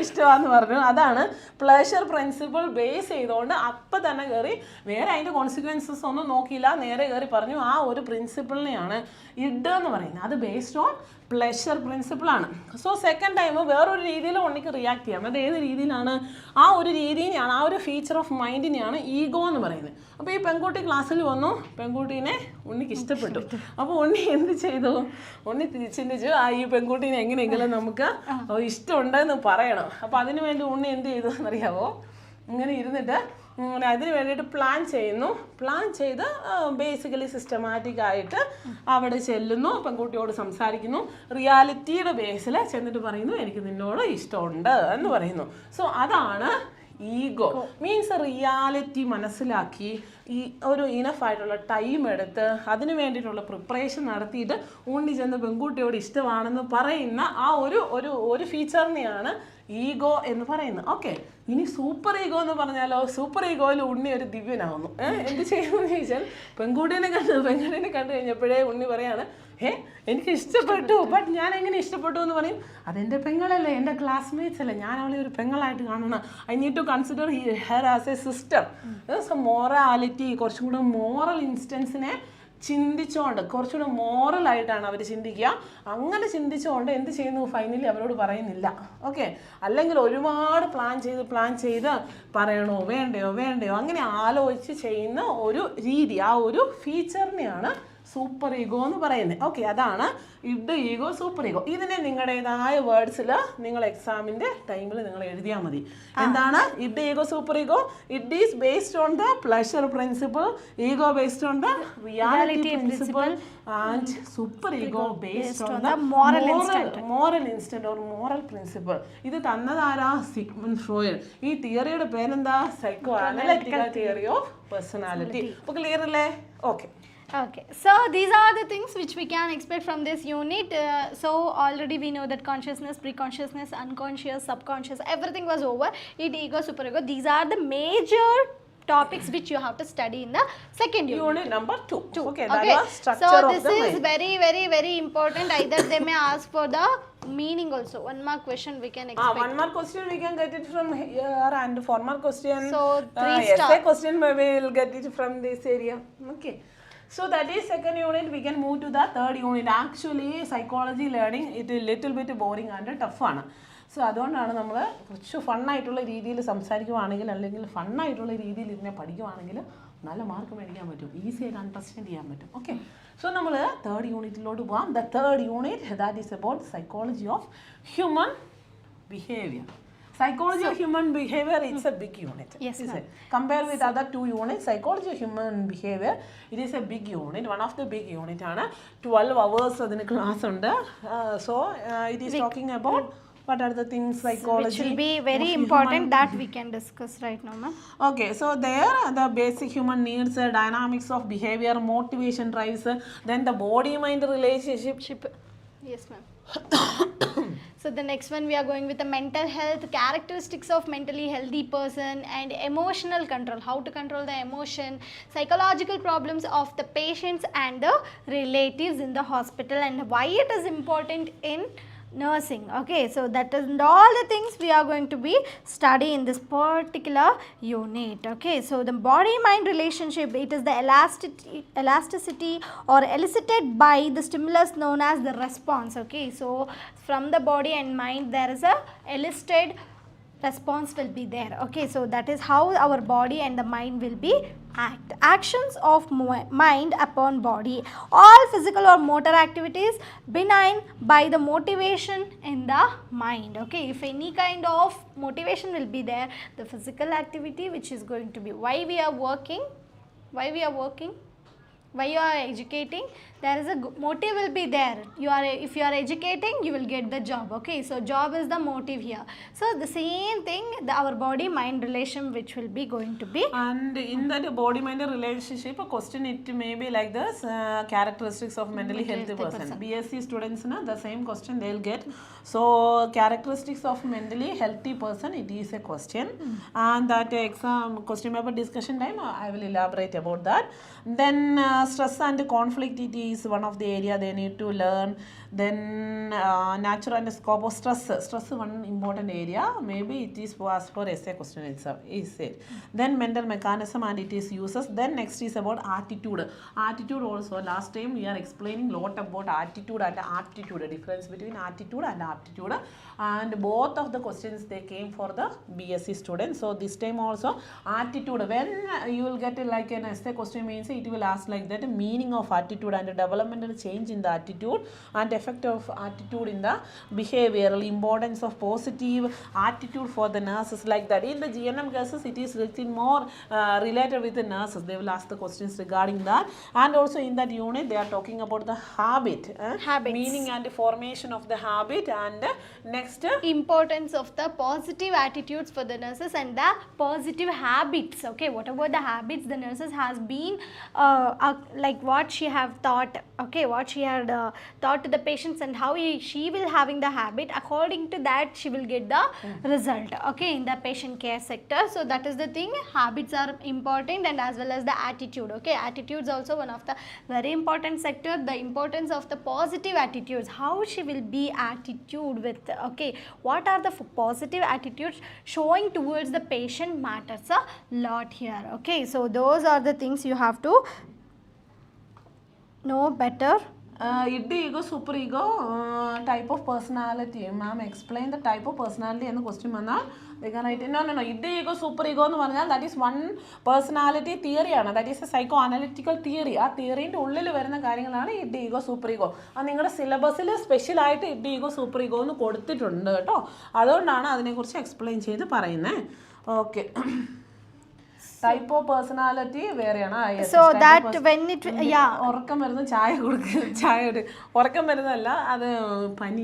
ഇഷ്ടമാണെന്ന് പറഞ്ഞു. അതാണ് പ്ലഷർ പ്രിൻസിപ്പിൾ ബേസ് ചെയ്തുകൊണ്ട് അപ്പം തന്നെ കയറി, വേറെ അതിൻ്റെ കോൺസിക്വൻസസ് ഒന്നും നോക്കിയില്ല, നേരെ കയറി പറഞ്ഞു. ആ ഒരു പ്രിൻസിപ്പിളിനെയാണ് ഇഡ് എന്ന് പറയുന്നത്. അത് ബേസ്ഡ് ഓൺ പ്ലഷർ പ്രിൻസിപ്പിളാണ്. സോ സെക്കൻഡ് ടൈം വേറൊരു രീതിയിൽ ഉണ്ണിക്ക് റിയാക്ട് ചെയ്യാം. അത് ഏത് രീതിയിലാണ്? ആ ഒരു രീതിനെയാണ്, ആ ഒരു ഫീച്ചർ ഓഫ് മൈൻഡിനെയാണ് ഈഗോ എന്ന് പറയുന്നത്. അപ്പോൾ ഈ പെൺകുട്ടി ക്ലാസ്സിൽ വന്നു, പെൺകുട്ടീനെ ഉണ്ണിക്ക് ഇഷ്ടപ്പെട്ടു. അപ്പോൾ ഉണ്ണി എന്ത് ചെയ്തു? ഉണ്ണി ചിന്തിച്ചു ഈ പെൺകുട്ടീനെ എങ്ങനെയെങ്കിലും നമുക്ക് ഇഷ്ടമുണ്ടെന്ന് പറയണം. അപ്പോൾ അതിനു വേണ്ടി ഉണ്ണി എന്ത് ചെയ്തു എന്നറിയാവോ? ഇങ്ങനെ ഇരുന്നിട്ട് അതിന് വേണ്ടിയിട്ട് പ്ലാൻ ചെയ്ത് ബേസിക്കലി സിസ്റ്റമാറ്റിക് ആയിട്ട് അവിടെ ചെല്ലുന്നു, പെൺകുട്ടിയോട് സംസാരിക്കുന്നു, റിയാലിറ്റിയുടെ ബേസിൽ ചെന്നിട്ട് പറയുന്നു എനിക്ക് നിന്നോട് ഇഷ്ടമുണ്ട് എന്ന് പറയുന്നു. സോ അതാണ് ഈഗോ. മീൻസ് റിയാലിറ്റി മനസ്സിലാക്കി ഈ ഒരു ഇനഫായിട്ടുള്ള ടൈം എടുത്ത് അതിന് വേണ്ടിയിട്ടുള്ള പ്രിപ്പറേഷൻ നടത്തിയിട്ട് ഉണ്ണി ചെന്ന് പെൺകുട്ടിയോട് ഇഷ്ടമാണെന്ന് പറയുന്ന ആ ഒരു ഫീച്ചറിനെയാണ് ഈഗോ എന്ന് പറയുന്നത്. ഓക്കെ, ഇനി സൂപ്പർ ഈഗോ എന്ന് പറഞ്ഞാലോ, സൂപ്പർ ഈഗോയിൽ ഉണ്ണി ഒരു ദിവ്യനാവുന്നു. എന്ത് ചെയ്യുമെന്ന് ചോദിച്ചാൽ, പെൺകുട്ടീനെ കണ്ടു കഴിഞ്ഞപ്പോഴേ ഉണ്ണി പറയാണ് എനിക്ക് ഇഷ്ടപ്പെട്ടു. ബട്ട് ഞാൻ എങ്ങനെ ഇഷ്ടപ്പെട്ടു എന്ന് പറയും? അതെൻ്റെ പെങ്ങളല്ലേ, എൻ്റെ ക്ലാസ്മേറ്റ്സ് അല്ലേ, ഞാൻ അവളെ ഒരു പെങ്ങളായിട്ട് കാണണം. I need to consider her as a sister. So morality, കുറച്ചും കൂടെ മോറൽ ഇൻസ്റ്റൻസിനെ ചിന്തിച്ചുകൊണ്ട്, കുറച്ചുകൂടെ മോറലായിട്ടാണ് അവർ ചിന്തിക്കുക. അങ്ങനെ ചിന്തിച്ചുകൊണ്ട് എന്ത് ചെയ്യുന്നു? ഫൈനലി അവരോട് പറയുന്നില്ല. ഓക്കെ, അല്ലെങ്കിൽ ഒരുപാട് പ്ലാൻ ചെയ്ത് പറയണോ വേണ്ടയോ അങ്ങനെ ആലോചിച്ച് ചെയ്യുന്ന ഒരു രീതി, ആ ഒരു ഫീച്ചറിനെയാണ് സൂപ്പർ ഈഗോ എന്ന് പറയുന്നത്. ഓക്കെ, അതാണ് ഇഡ് ഈഗോ സൂപ്പർ ഈഗോ. ഇതിനെ നിങ്ങളുടേതായ വേർഡ്സിൽ നിങ്ങൾ എക്സാമിൻ്റെ ടൈമിൽ നിങ്ങൾ എഴുതിയാൽ മതി. എന്താണ് id ego super ego? Id is based on the pleasure principle, ego based on the reality principle, and super ego based on the moral instant or moral principle. ഇത് തന്നതാരാ? Sigmund Freud. ഈ തിയറിയുടെ പേരെന്താ? Psycho analytical theory of personality. അപ്പോൾ clear അല്ലേ? Okay. Okay, so these are the things which we can expect from this unit. So already we know that consciousness, pre-consciousness, unconscious, subconscious, everything was over. Ego, superego, these are the major topics which you have to study in the second unit number 2. Okay, that was structure so of this the is mind. very important. Either they may ask for the meaning also. 1 mark question we can expect. 1 mark question we can get it from here, and 4 mark question. So 3 star. Essay question maybe we will get it from this area. Okay. So that is second unit. We can move to the third unit. Actually, psychology learning it is little bit boring and tough ആണ്. So അതുകൊണ്ടാണ് നമ്മൾ കുറച്ച് ഫണ്ണായിട്ടുള്ള രീതിയിൽ സംസാരിക്കുവാണെങ്കിൽ അല്ലെങ്കിൽ ഫണ്ണായിട്ടുള്ള രീതിയിൽ ഇതിനെ പഠിക്കുവാണെങ്കിൽ നല്ല mark മേടിക്കാൻ പറ്റും, ഈസി ആയിട്ട് അണ്ടർസ്റ്റാൻഡ് ചെയ്യാൻ പറ്റും. ഓക്കെ, സോ നമ്മൾ തേർഡ് യൂണിറ്റിലോട്ട് പോകാം. The third unit that is about psychology of human behaviour. Psychology of human behavior is a big unit. Yes, ma'am. Compare with other two units, psychology of human behavior, it is a big unit. One of the big unit ആണ്. 12 hours അതിന് class ഉണ്ട്. So it is talking about what are the things psychology which will be very important that we can discuss right now, ma'am. Okay, so there the basic human needs, dynamics of behavior, motivation drives, then the body mind relationship. Yes, ma'am. So the next one we are going with the mental health, characteristics of mentally healthy person, and emotional control, how to control the emotion, psychological problems of the patients and the relatives in the hospital, and why it is important in nursing. Okay, so that is all the things we are going to be studying in this particular unit. Okay, so the body mind relationship, it is the elasticity or elicited by the stimulus known as the response. Okay, so from the body and mind there is a elicited response will be there. Okay, so that is how our body and the mind will be actions of mind upon body. All physical or motor activities benign by the motivation in the mind. Okay, if any kind of motivation will be there, the physical activity which is going to be why we are working, why you are educating, there is a motive will be there. If you are educating, you will get the job. Okay, so job is the motive here. So the same thing, our body mind relation which will be going to be, and in that body mind relationship a question it may be like this, characteristics of mentally healthy person. BSc students the same question they will get. So characteristics of mentally healthy person, it is a question, and that exam question paper discussion time I will elaborate about that. Then stress and conflict, it is one of the area they need to learn. Then nature and scope of stress one important area, maybe it is asked for essay question itself is it. Then mental mechanism and it is uses. Then next is about attitude also. Last time we are explaining lot about attitude and aptitude, difference between attitude and aptitude, and both of the questions they came for the BSc students. So this time also attitude, when you will get like an essay question means it will ask like that, meaning of attitude and developmental change in the attitude and effect of attitude in the behavioral, importance of positive attitude for the nurses, like that. In the Gnm cases it is written more related with the nurses, they will ask the questions regarding that. And also in that unit they are talking about the habits, meaning and formation of the habit, and next importance of the positive attitudes for the nurses and the positive habits. Okay, what about the habits the nurses has been like what she have thought, okay, what she had taught to the patients, and how she will having the habit, according to that she will get the result, okay, in the patient care sector. So that is the thing, habits are important, and as well as the attitude. Okay, attitudes also one of the very important sector, the importance of the positive attitudes, how she will be attitude with, okay, what are the positive attitudes showing towards the patient matters a lot here. Okay, so those are the things you have to know better. Id ego, super ego, type of personality. Ma'am, explain the type of personality and the question. They can write no. Id ego, super ego, that is one personality theory. That is a psychoanalytical theory. That theory is only id ego, super ego. And in the syllabus, special id ego, super ego, no code. That's explain. Okay. Type of personality വേറെയാണ്. So that when it ഉറക്കം വരുന്ന ചായ ഉറക്കം വരുന്നതല്ല, അത് പനി,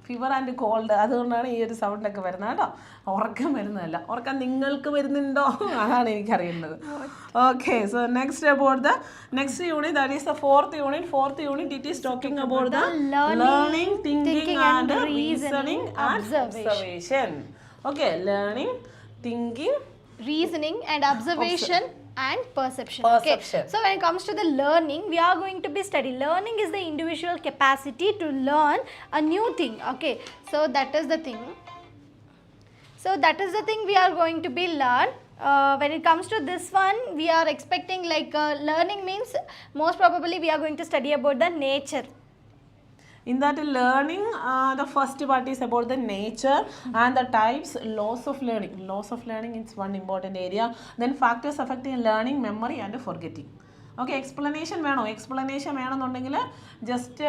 fever and called, അതുകൊണ്ടാണ് ഈ ഒരു സൗണ്ടൊക്കെ വരുന്നത് കേട്ടോ. ഉറക്കം വരുന്നതല്ല. ഉറക്കം നിങ്ങൾക്ക് വരുന്നുണ്ടോ, അതാണ് എനിക്കറിയേണ്ടത്. Okay, so next about the next unit, that is the fourth unit it is talking about the learning, thinking and reasoning and observation. Okay, learning, thinking, reasoning and observation and perception. Perception. Okay. So when it comes to the learning, we are going to be studying. Learning is the individual capacity to learn a new thing. Okay. So that is the thing. We are going to be learn. When it comes to this one, we are expecting like learning means most probably we are going to study about the nature. In that learning, the first part is about the nature and the types, laws of learning. Laws of learning is one important area. Then factors affecting learning, memory and forgetting. Okay explanation വേണോ? Explanation വേണമെന്നുണ്ടെങ്കിൽ just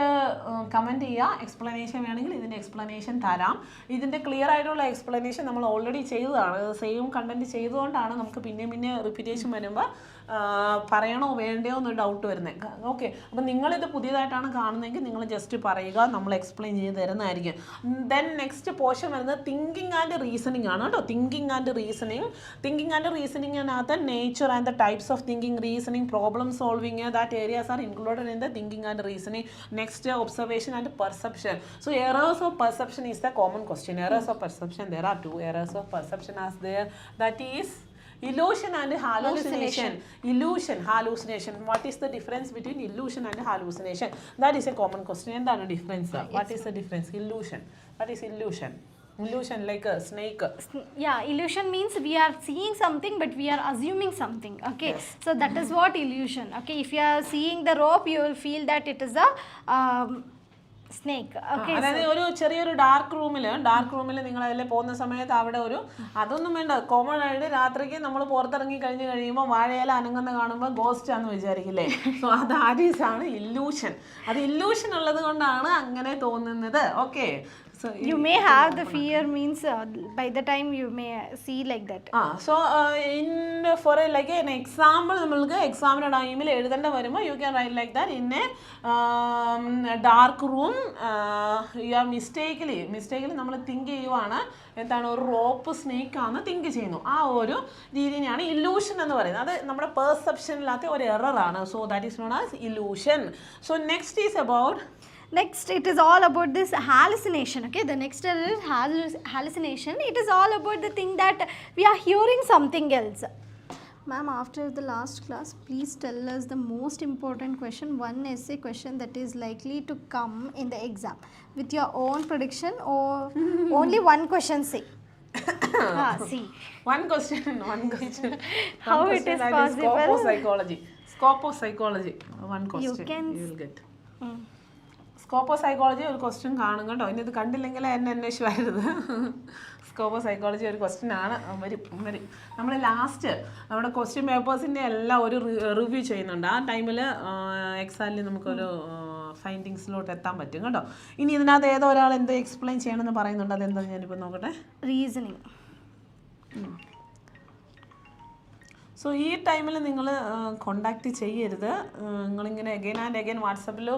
comment ചെയ്യുക. Explanation വേണമെങ്കിൽ ഇതിൻ്റെ explanation തരാം. ഇതിൻ്റെ clear ആയിട്ടുള്ള explanation നമ്മൾ already ചെയ്തതാണ്. സെയിം കണ്ടൻറ്റ് ചെയ്തുകൊണ്ടാണ് നമുക്ക് പിന്നെ റിപ്പീറ്റേഷൻ വരുമ്പോൾ പറയണോ വേണ്ടയോ എന്നൊരു ഡൗട്ട് വരുന്നത്. ഓക്കെ, അപ്പം നിങ്ങളിത് പുതിയതായിട്ടാണ് കാണുന്നതെങ്കിൽ നിങ്ങൾ ജസ്റ്റ് പറയുക, നമ്മൾ എക്സ്പ്ലെയിൻ ചെയ്ത് തരുന്നതായിരിക്കും. ദെൻ നെക്സ്റ്റ് പോർഷൻ വരുന്നത് തിങ്കിങ് ആൻഡ് റീസണിങ് ആണ് കേട്ടോ. തിങ്കിങ് ആൻഡ് റീസണിങ്ങിനകത്ത് nature and the types of thinking, reasoning, problem solving, that areas are included in the thinking and reasoning. Next, observation and perception. So errors of perception is the common question. Errors of perception, there are two errors of perception as there, that is illusion and hallucination. Illusion, hallucination. What is the difference between illusion and hallucination? That is a common question. Endana difference? What is the difference? Illusion. What is illusion? Illusion, like a snake. Yeah, illusion means we are seeing something but we are assuming something. Okay. Yes. So that is what illusion. Okay, if you are seeing the rope, you will feel that it is a snake. Okay. അതായത് ഒരു ചെറിയൊരു dark റൂമിൽ നിങ്ങൾ അതിൽ പോകുന്ന സമയത്ത് അവിടെ ഒരു അതൊന്നും വേണ്ട, കോമൺ ആയിട്ട് രാത്രിക്ക് നമ്മൾ പുറത്തിറങ്ങി കഴിയുമ്പോൾ വാഴയില അനങ്ങുന്ന കാണുമ്പോൾ ഗോസ്റ്റ് ആണെന്ന് വിചാരിക്കില്ലേ? സോ അത് ആണ് ഇല്ലൂഷൻ. അത് ഇല്ലൂഷൻ ഉള്ളത് കൊണ്ടാണ് അങ്ങനെ തോന്നുന്നത്. Okay, so you may have the fear means by the time you may see like that. So in for like an example, നമ്മൾക്ക് എക്സാമിന്റെ ടൈമിൽ എഴുതേണ്ട വരുമ്പോൾ you can write like that. In a dark room, you are mistakenly നമ്മൾ think ചെയ്യുവാണ് എന്താണ് ഒരു rope snake ആണ് തിങ്ക് ചെയ്യുന്നു. ആ ഒരു രീതിയാണ് ഇല്ലൂഷൻ എന്ന് പറയുന്നത്. അത് നമ്മുടെ പെർസെപ്ഷനിലാത്ത ഒരു എററാണ്. So that is known as illusion. So next is about Next, it is all about this hallucination. Okay, the next is hallucination. It is all about the thing that we are hearing something else. Ma'am, after the last class, please tell us the most important question, one essay question that is likely to come in the exam with your own prediction, or only one question say. See. One question. How it is possible? Scope of psychology. One question you will get. Scope of psychology ഒരു question കാണും കേട്ടോ. ഇനി ഇത് കണ്ടില്ലെങ്കിൽ എന്നെ അന്വേഷിച്ചു. Scope of psychology ഒരു question ആണ്, വരും. നമ്മൾ ലാസ്റ്റ് നമ്മുടെ ക്വസ്റ്റ്യൻ പേപ്പേഴ്സിൻ്റെ എല്ലാം ഒരു റിവ്യൂ ചെയ്യുന്നുണ്ട്. ആ ടൈമിൽ എക്സാമിൽ നമുക്കൊരു ഫൈൻഡിങ്സിലോട്ട് എത്താൻ പറ്റും കേട്ടോ. ഇനി ഇതിനകത്ത് ഏതോ ഒരാൾ എന്തോ എക്സ്പ്ലെയിൻ ചെയ്യണമെന്ന് പറയുന്നുണ്ട്. അതെന്താ ഞാനിപ്പോൾ നോക്കട്ടെ. റീസണിങ്. സോ ഈ ടൈമിൽ നിങ്ങൾ കോണ്ടാക്ട് ചെയ്യരുത്. നിങ്ങളിങ്ങനെ അഗൈൻ ആൻഡ് അഗൈൻ വാട്സപ്പിലോ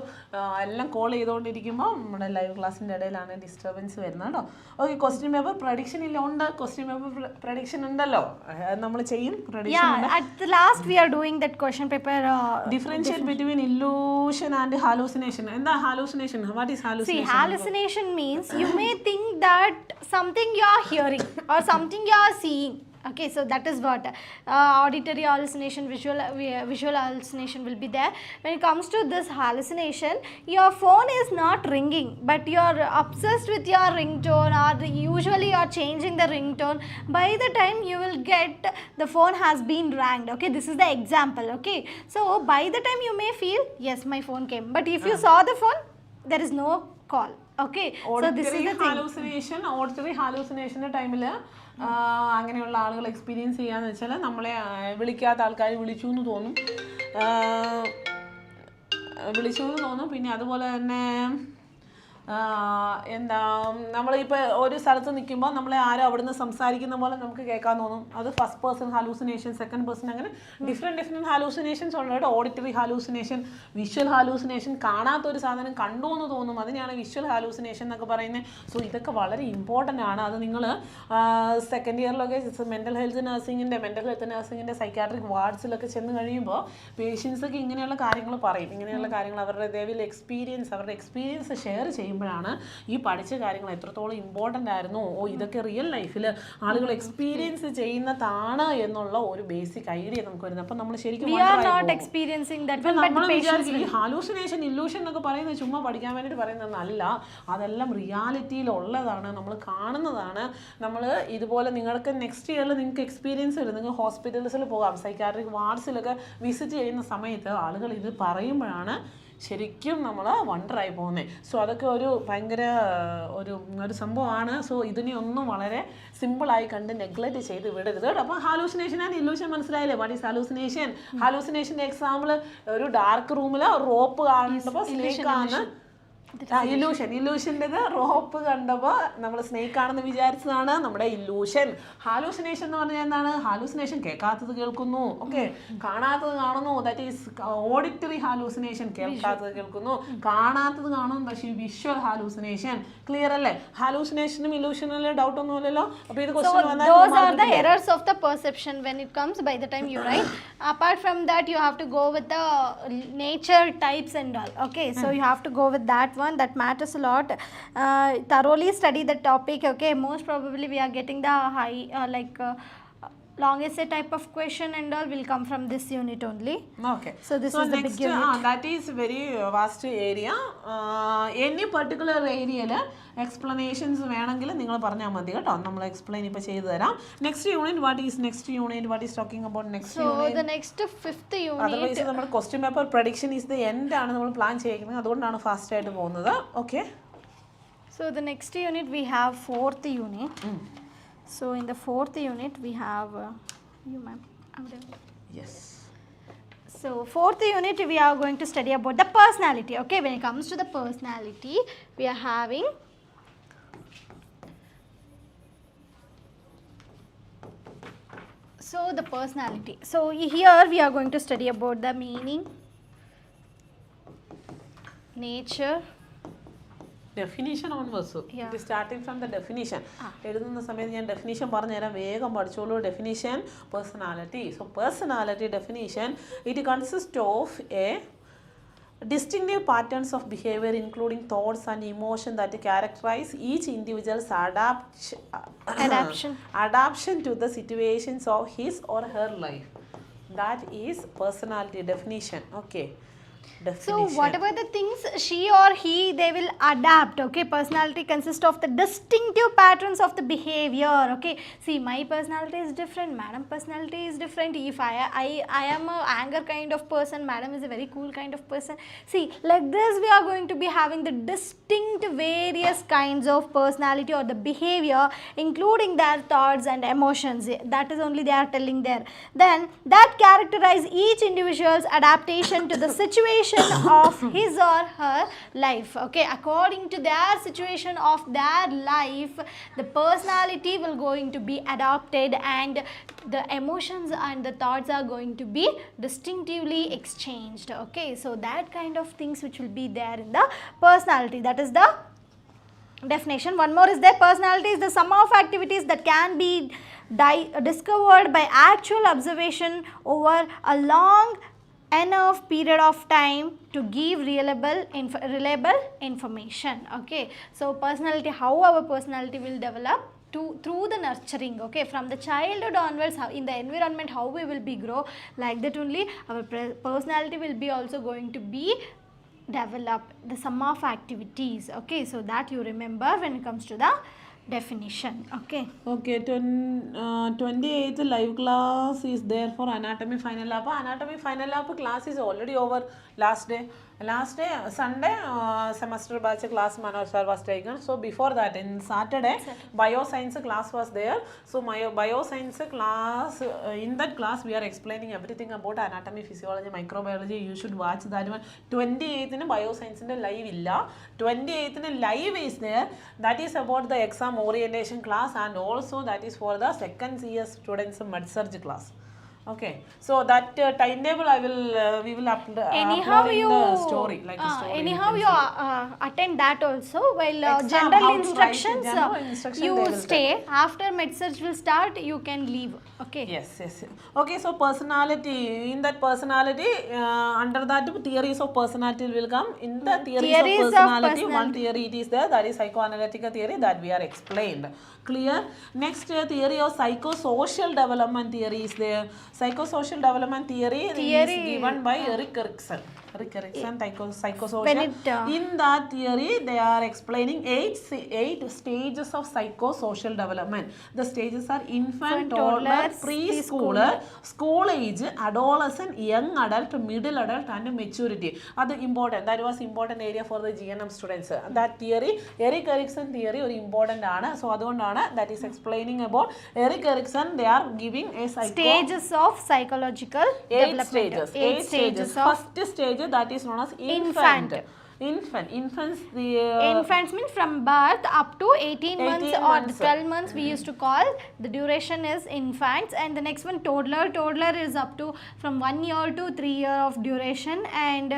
എല്ലാം കോൾ ചെയ്തുകൊണ്ടിരിക്കുമ്പോൾ നമ്മുടെ ലൈവ് ക്ലാസ്സിൻ്റെ ഇടയിലാണ് ഡിസ്റ്റർബൻസ് വരുന്നത് കേട്ടോ. ഓക്കെ, ക്വസ്റ്റ്യൻ പേപ്പർ പ്രഡിക്ഷൻ ഇല്ല, ഉണ്ട്. ക്വസ്റ്റ്യൻ പേപ്പർ പ്രഡിക്ഷൻ ഉണ്ടല്ലോ, നമ്മൾ ചെയ്യും. Differentiate between illusion and hallucination. എന്താ hallucination? What is hallucination? Hallucination means you may think that something you are hearing or something you are seeing. Okay, so that is what auditory hallucination, visual hallucination will be there. When it comes to this hallucination, your phone is not ringing but you are obsessed with your ringtone, or usually you are changing the ringtone. By the time you will get the phone has been rang. Okay, this is the example. Okay, so by the time you may feel yes my phone came, but if you saw the phone there is no call. Okay, so this is the thing. Auditory hallucination ടൈമിൽ അങ്ങനെയുള്ള ആളുകൾ experience ചെയ്യാന്ന് വെച്ചാൽ നമ്മളെ വിളിക്കാത്ത ആൾക്കാർ വിളിച്ചു എന്ന് തോന്നും. പിന്നെ അതുപോലെ തന്നെ എന്താ നമ്മളിപ്പോൾ ഒരു സ്ഥലത്ത് നിൽക്കുമ്പോൾ നമ്മളെ ആരോ അവിടുന്ന് സംസാരിക്കുന്ന പോലെ നമുക്ക് കേൾക്കാൻ തോന്നും. അത് first person hallucination, second person, അങ്ങനെ ഡിഫറെൻറ്റ് ഹാലൂസിനേഷൻസ് ഉണ്ട്. ഓഡിറ്ററി ഹാലൂസിനേഷൻ, വിഷ്വൽ ഹാലൂസിനേഷൻ, കാണാത്തൊരു സാധനം കണ്ടു എന്ന് തോന്നും, അതിനെയാണ് വിഷ്വൽ ഹാലൂസിനേഷൻ എന്നൊക്കെ പറയുന്നത്. സോ ഇതൊക്കെ വളരെ ഇമ്പോർട്ടൻ്റ് ആണ്. അത് നിങ്ങൾ സെക്കൻഡ് ഇയറിലൊക്കെ മെൻ്റൽ ഹെൽത്ത് നഴ്സിങ്ങിൻ്റെ സൈക്കാട്രിക് വാർഡ്സിലൊക്കെ ചെന്ന് കഴിയുമ്പോൾ പേഷ്യൻസൊക്കെ ഇങ്ങനെയുള്ള കാര്യങ്ങൾ പറയും. ഇങ്ങനെയുള്ള കാര്യങ്ങൾ അവരുടെ എക്സ്പീരിയൻസ് ഷെയർ ചെയ്യുമ്പോൾ പറയുമ്പോഴാണ് ഈ പഠിച്ച കാര്യങ്ങൾ എത്രത്തോളം ഇമ്പോർട്ടൻ്റ് ആയിരുന്നു, ഇതൊക്കെ റിയൽ ലൈഫിൽ ആളുകൾ എക്സ്പീരിയൻസ് ചെയ്യുന്നതാണ് എന്നുള്ള ഒരു ബേസിക് ഐഡിയ നമുക്ക് വരുന്നത്. അപ്പം നമ്മൾ ശരിക്കും നമ്മൾ വിചാരിക്കും ഈ ഹാലൂസിനേഷൻ ഇല്ലൂഷൻ എന്നൊക്കെ പറയുന്നത് ചുമ്മാ പഠിക്കാൻ വേണ്ടിയിട്ട് പറയുന്നതല്ല, അതെല്ലാം റിയാലിറ്റിയിലുള്ളതാണ്, നമ്മൾ കാണുന്നതാണ്. നമ്മൾ ഇതുപോലെ നിങ്ങൾക്ക് നെക്സ്റ്റ് ഇയറിൽ നിങ്ങൾക്ക് എക്സ്പീരിയൻസ് വരും, നിങ്ങൾ ഹോസ്പിറ്റൽസിൽ പോകാം, സൈക്കാട്രിക് വാർഡ്സിലൊക്കെ വിസിറ്റ് ചെയ്യുന്ന സമയത്ത് ആളുകൾ ഇത് പറയുമ്പോഴാണ് ശരിക്കും നമ്മൾ വണ്ടറായി പോകുന്നത്. സോ അതൊക്കെ ഒരു ഭയങ്കര ഒരു സംഭവമാണ്. സോ ഇതിനെ ഒന്നും വളരെ സിമ്പിളായി കണ്ട് നെഗ്ലക്റ്റ് ചെയ്ത് വിടരുത്. അപ്പോൾ ഹാലൂസിനേഷൻ ആൻഡ് ഇല്ലൂഷൻ മനസ്സിലായില്ലേ? What is hallucination? ഹാലൂസിനേഷൻ്റെ എക്സാമ്പിൾ ഒരു ഡാർക്ക് റൂമിൽ റോപ്പ് കാണുമ്പോൾ സ്നേക്കാണ്. ഇല്ലൂഷൻ്റെത് റോപ്പ് കണ്ടപ്പോൾ നമ്മൾ സ്നേക്ക് ആണെന്ന് വിചാരിച്ചതാണ് നമ്മുടെ ഇല്ലൂഷൻ. ഹാലൂസിനേഷൻ എന്ന് പറഞ്ഞാൽ എന്താണ്? ഹാലൂസിനേഷൻ കേൾക്കാത്തത് കേൾക്കുന്നു, ഓക്കെ, കാണാത്തത് കാണുന്നു, ദാറ്റ് ഈസ് ഓഡിറ്ററി ഹാലൂസിനേഷൻ. കേൾക്കാത്തത് കേൾക്കുന്നു, കാണാത്തത് കാണുന്നു, പക്ഷേ വിഷ്വൽ ഹാലൂസിനേഷൻ. ക്ലിയർ അല്ലേ? ഹാലൂസിനേഷനും ഇല്ലൂഷനും ഡൗട്ട് ഒന്നുമില്ലല്ലോ. അപ്പോൾ ഇത് those are the errors of the perception when it comes by the time you write. Apart from that, you have to go with the nature types and all. Okay, so you have to go with that one. That matters a lot. Thoroughly study the topic. Okay, most probably we are getting the high long essay type of question and all will come from this unit only. Okay, so this is the big unit. That is very vast area. Any particular area explanations വേണമെങ്കിൽ നിങ്ങൾ പറഞ്ഞാൽ മതി കേട്ടോ, നമ്മൾ explain ഇപ്പോൾ ചെയ്തു തരാം. Next unit what is talking about next unit? The next fifth unit, otherwise നമ്മുടെ question paper prediction is the end ആണ് നമ്മൾ പ്ലാൻ ചെയ്യുന്നത്, അതുകൊണ്ടാണ് ഫാസ്റ്റ് ആയിട്ട് പോകുന്നത്. Okay, so the next unit we have fourth unit. So in the fourth unit we have you ma'am. Yes. So fourth unit we are going to study about the personality. Okay, when it comes to the personality we are having the personality. So here we are going to study about the meaning, nature, definition onwards. ഇത് starting from the definition. എഴുതുന്ന സമയത്ത് ഞാൻ definition പറഞ്ഞുതരാം, വേഗം പഠിച്ചോളൂ. Definition personality. So personality definition, it consist of a distinctive patterns of behavior including thoughts and emotion that characterize each individual's adaptation to the situations of his or her life. That is personality definition. Okay, definition. So whatever the things she or he they will adapt. Okay, personality consists of the distinctive patterns of the behavior. Okay, see, my personality is different, madam personality is different. If I am a anger kind of person, madam is a very cool kind of person. See, like this we are going to be having the distinct various kinds of personality or the behavior including their thoughts and emotions. That is only they are telling there. Then that characterize each individual's adaptation to the situation of his or her life. Okay, according to their situation of their life, the personality will going to be adopted and the emotions and the thoughts are going to be distinctively exchanged. Okay, so that kind of things which will be there in the personality, that is the definition. One more is there, personality is the sum of activities that can be discovered by actual observation over a long enough period of time to give reliable information. Okay, so personality, how our personality will develop through the nurturing. Okay, from the childhood onwards, how in the environment how we will be grow, like that only our personality will be also going to be developed, the sum of activities. Okay, so that you remember when it comes to the definition. Okay, 28th live class is there for anatomy final lab. Anatomy final lab class is already over. Last day Sunday semester batch class Manoj sir was taken. So before that in Saturday bioscience class was there. So my bioscience class, in that class we are explaining everything about anatomy, physiology, microbiology. You should watch that one. 28th in bioscience in live illa, 28th in live is there. That is about the exam orientation class and also that is for the second year students med surg class. Okay, so that timetable we will upload Anyhow in you the story, like a story. anyhow can you see. attend that also. While Exam, general how to write instructions, general instruction you they will stay. After med search will start, you can leave. Okay. Yes. Okay, so personality, in that personality, under that theories of personality will come. In the theories of personality, one theory it is there, that is psychoanalytical theory that we are explained. Clear? Next theory of psychosocial development theory is there. Psychosocial development theory is given by Erik Erikson. Psychosocial. In that theory, they are explaining eight stages of psychosocial development. The stages are infant, toddler, preschooler, school age, adolescent, young adult, middle adult, and maturity. That important. That was important area for the GNM students. That theory, Erik Erikson theory, is important. So that is explaining about Erik Erikson. They are giving a stages of psychological development. Eight stages. First stage, that is known as infant. Infants means from birth up to 18 months or 12 months we used to call. The duration is infants. And the next one, toddler is up to from 1 year to 3 year of duration. And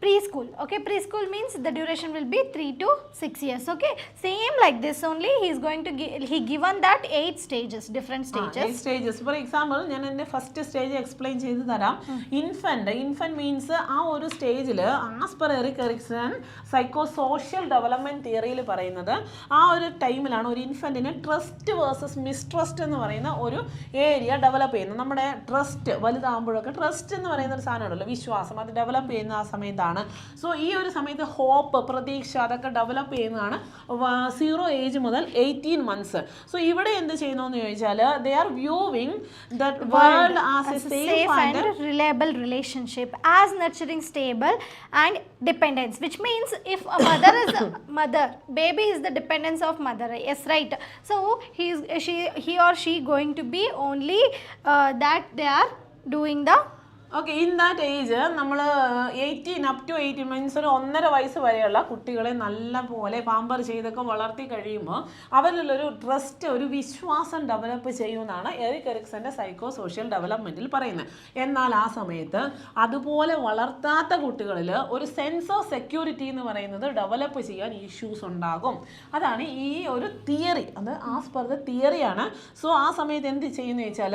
preschool. Okay, preschool means the duration will be 3 to 6 years. Okay, same like this only. He is going to he given that 8 stages, different stages. 8 stages. For example, ഞാൻ എൻ്റെ first stage explain ചെയ്ത് തരാം. Infant means ആ ഒരു സ്റ്റേജിൽ as per Erik Erikson psychosocial development തിയറിയിൽ പറയുന്നത് ആ ഒരു ടൈമിലാണ് ഒരു ഇൻഫൻറ്റിന് ട്രസ്റ്റ് വേഴ്സസ് മിസ്ട്രസ്റ്റ് എന്ന് പറയുന്ന ഒരു ഏരിയ ഡെവലപ്പ് ചെയ്യുന്നത്. നമ്മുടെ ട്രസ്റ്റ് വലുതാകുമ്പോഴൊക്കെ ട്രസ്റ്റ് എന്ന് പറയുന്ന ഒരു സാധനമുണ്ടല്ലോ, വിശ്വാസം, അത് ഡെവലപ്പ് ചെയ്യുന്ന ആ സമയത്താണ്. സോ ഈ ഒരു സമയത്ത് ഹോപ്പ്, പ്രതീക്ഷ, അതൊക്കെ ഡെവലപ്പ് ചെയ്യുന്നതാണ് 0 ഏജ് മുതൽ 18 months. സോ ഇവിടെ എന്ത് ചെയ്യുന്നു എന്ന് ചോദിച്ചാൽ they are viewing the world as a safe and reliable relationship, as nurturing, stable and dependence, which means if a mother is mother, baby is the dependence of mother. Yes, right. So he or she going to be only that they are doing the okay. In that age നമ്മൾ 18 up to 18 means ഒരു 1.5 വയസ്സ് വരെയുള്ള കുട്ടികളെ നല്ല പോലെ pamper ചെയ്തൊക്കെ വളർത്തി കഴിയുമ്പോൾ അവരിലൊരു ട്രസ്റ്റ്, ഒരു വിശ്വാസം ഡെവലപ്പ് ചെയ്യുമെന്നാണ് എറിക് എറിക്സന്റെ സൈക്കോ സോഷ്യൽ ഡെവലപ്മെന്റിൽ പറയുന്നത്. എന്നാൽ ആ സമയത്ത് അതുപോലെ വളർത്താത്ത കുട്ടികളിൽ ഒരു സെൻസ് ഓഫ് സെക്യൂരിറ്റി എന്ന് പറയുന്നത് ഡെവലപ്പ് ചെയ്യാൻ ഇഷ്യൂസ് ഉണ്ടാകും. അതാണ് ഈ ഒരു തിയറി. അത് ആസ് പെർ ദ തിയറിയാണ്. സോ ആ സമയത്ത് എന്ത് ചെയ്യുന്നു വെച്ചാൽ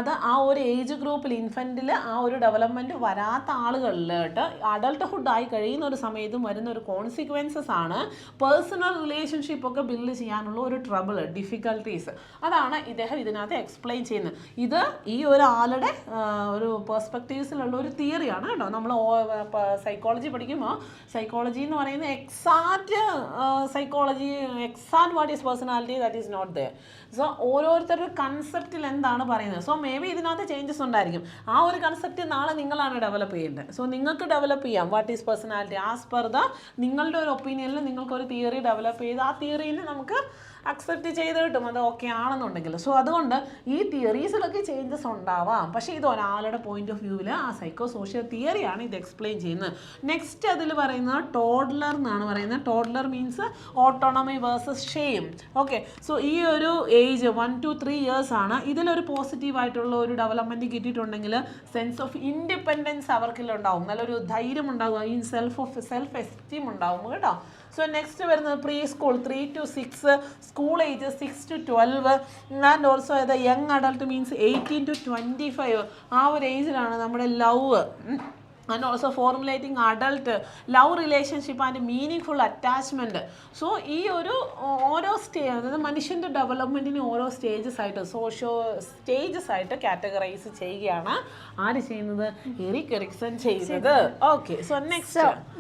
അത് ആ ഒരു ഏജ് ഗ്രൂപ്പിൽ ഇൻഫൻറ്റിൽ ആ ഒരു ഡെവലപ്മെൻറ്റ് വരാത്ത ആളുകളിലോട്ട് അഡൾട്ട്ഹുഡ് ആയി കഴിയുന്ന ഒരു സമയത്തും വരുന്ന ഒരു കോൺസിക്വൻസസ് ആണ് പേഴ്സണൽ റിലേഷൻഷിപ്പ് ഒക്കെ ബിൽഡ് ചെയ്യാനുള്ള ഒരു ട്രബിൾ, ഡിഫിക്കൽട്ടീസ്. അതാണ് ഇദ്ദേഹം ഇതിനകത്ത് എക്സ്പ്ലെയിൻ ചെയ്യുന്നത്. ഇത് ഈ ഒരാളുടെ ഒരു പെർസ്പെക്റ്റീവ്സിലുള്ള ഒരു തിയറിയാണ് കേട്ടോ. നമ്മൾ സൈക്കോളജി പഠിക്കുമ്പോൾ സൈക്കോളജി എന്ന് പറയുന്നത് exact psychology, exact what is personality, that is not there. So ഓരോരുത്തരുടെ കൺസെപ്റ്റിൽ എന്താണ് പറയുന്നത്. സോ മേ ബി ഇതിനകത്ത് ചേഞ്ചസ് ഉണ്ടായിരിക്കും. ആ ഒരു കൺസെപ്റ്റ് നാളെ നിങ്ങളാണ് ഡെവലപ്പ് ചെയ്യേണ്ടത്. സോ നിങ്ങൾക്ക് ഡെവലപ്പ് ചെയ്യാം what is personality as per the നിങ്ങളുടെ ഒരു ഒപ്പീനിയനിൽ നിങ്ങൾക്കൊരു തിയറി ഡെവലപ്പ് ചെയ്ത് ആ തിയറീനെ നമുക്ക് അക്സെപ്റ്റ് ചെയ്ത് കിട്ടും, അത് ഓക്കെ ആണെന്നുണ്ടെങ്കിൽ. സോ അതുകൊണ്ട് ഈ തിയറീസിലൊക്കെ ചേഞ്ചസ് ഉണ്ടാവാം. പക്ഷേ ഇത് ഒരാളുടെ പോയിന്റ് ഓഫ് വ്യൂവിൽ ആ സൈക്കോ സോഷ്യൽ തിയറിയാണ് ഇത് എക്സ്പ്ലെയിൻ ചെയ്യുന്നത്. നെക്സ്റ്റ് അതിൽ പറയുന്നത് ടോഡ്ലർ എന്നാണ് പറയുന്നത്. Toddler means autonomy versus shame. Okay, so ഈ ഒരു ഏജ് 1 to 3 years ആണ്. ഇതിലൊരു പോസിറ്റീവായിട്ടുള്ള ഒരു ഡെവലപ്മെൻറ്റ് കിട്ടിയിട്ടുണ്ടെങ്കിൽ സെൻസ് ഓഫ് ഇൻഡിപെൻഡൻസ് അവർക്കിലുണ്ടാവും, നല്ലൊരു ധൈര്യം ഉണ്ടാകും, ഈ സെൽഫ് എസ്റ്റീം ഉണ്ടാവും കേട്ടോ. സോ നെക്സ്റ്റ് വരുന്നത് pre school 3 to 6, school age 6 to 12 and also the young adult means 18 to 25. ആ ഒരു ഏജിലാണ് നമ്മുടെ love and also formulating adult love relationship and meaning attachment. So ഈ ഒരു ഓരോ അതായത് മനുഷ്യൻ്റെ ഡെവലപ്മെൻറ്റിന് ഓരോ സ്റ്റേജസ് ആയിട്ട് കാറ്റഗറൈസ് ചെയ്യുകയാണ് ആര് ചെയ്യുന്നത്, എറിക് എറിക്സൺ ചെയ്യുന്നത്. Okay, so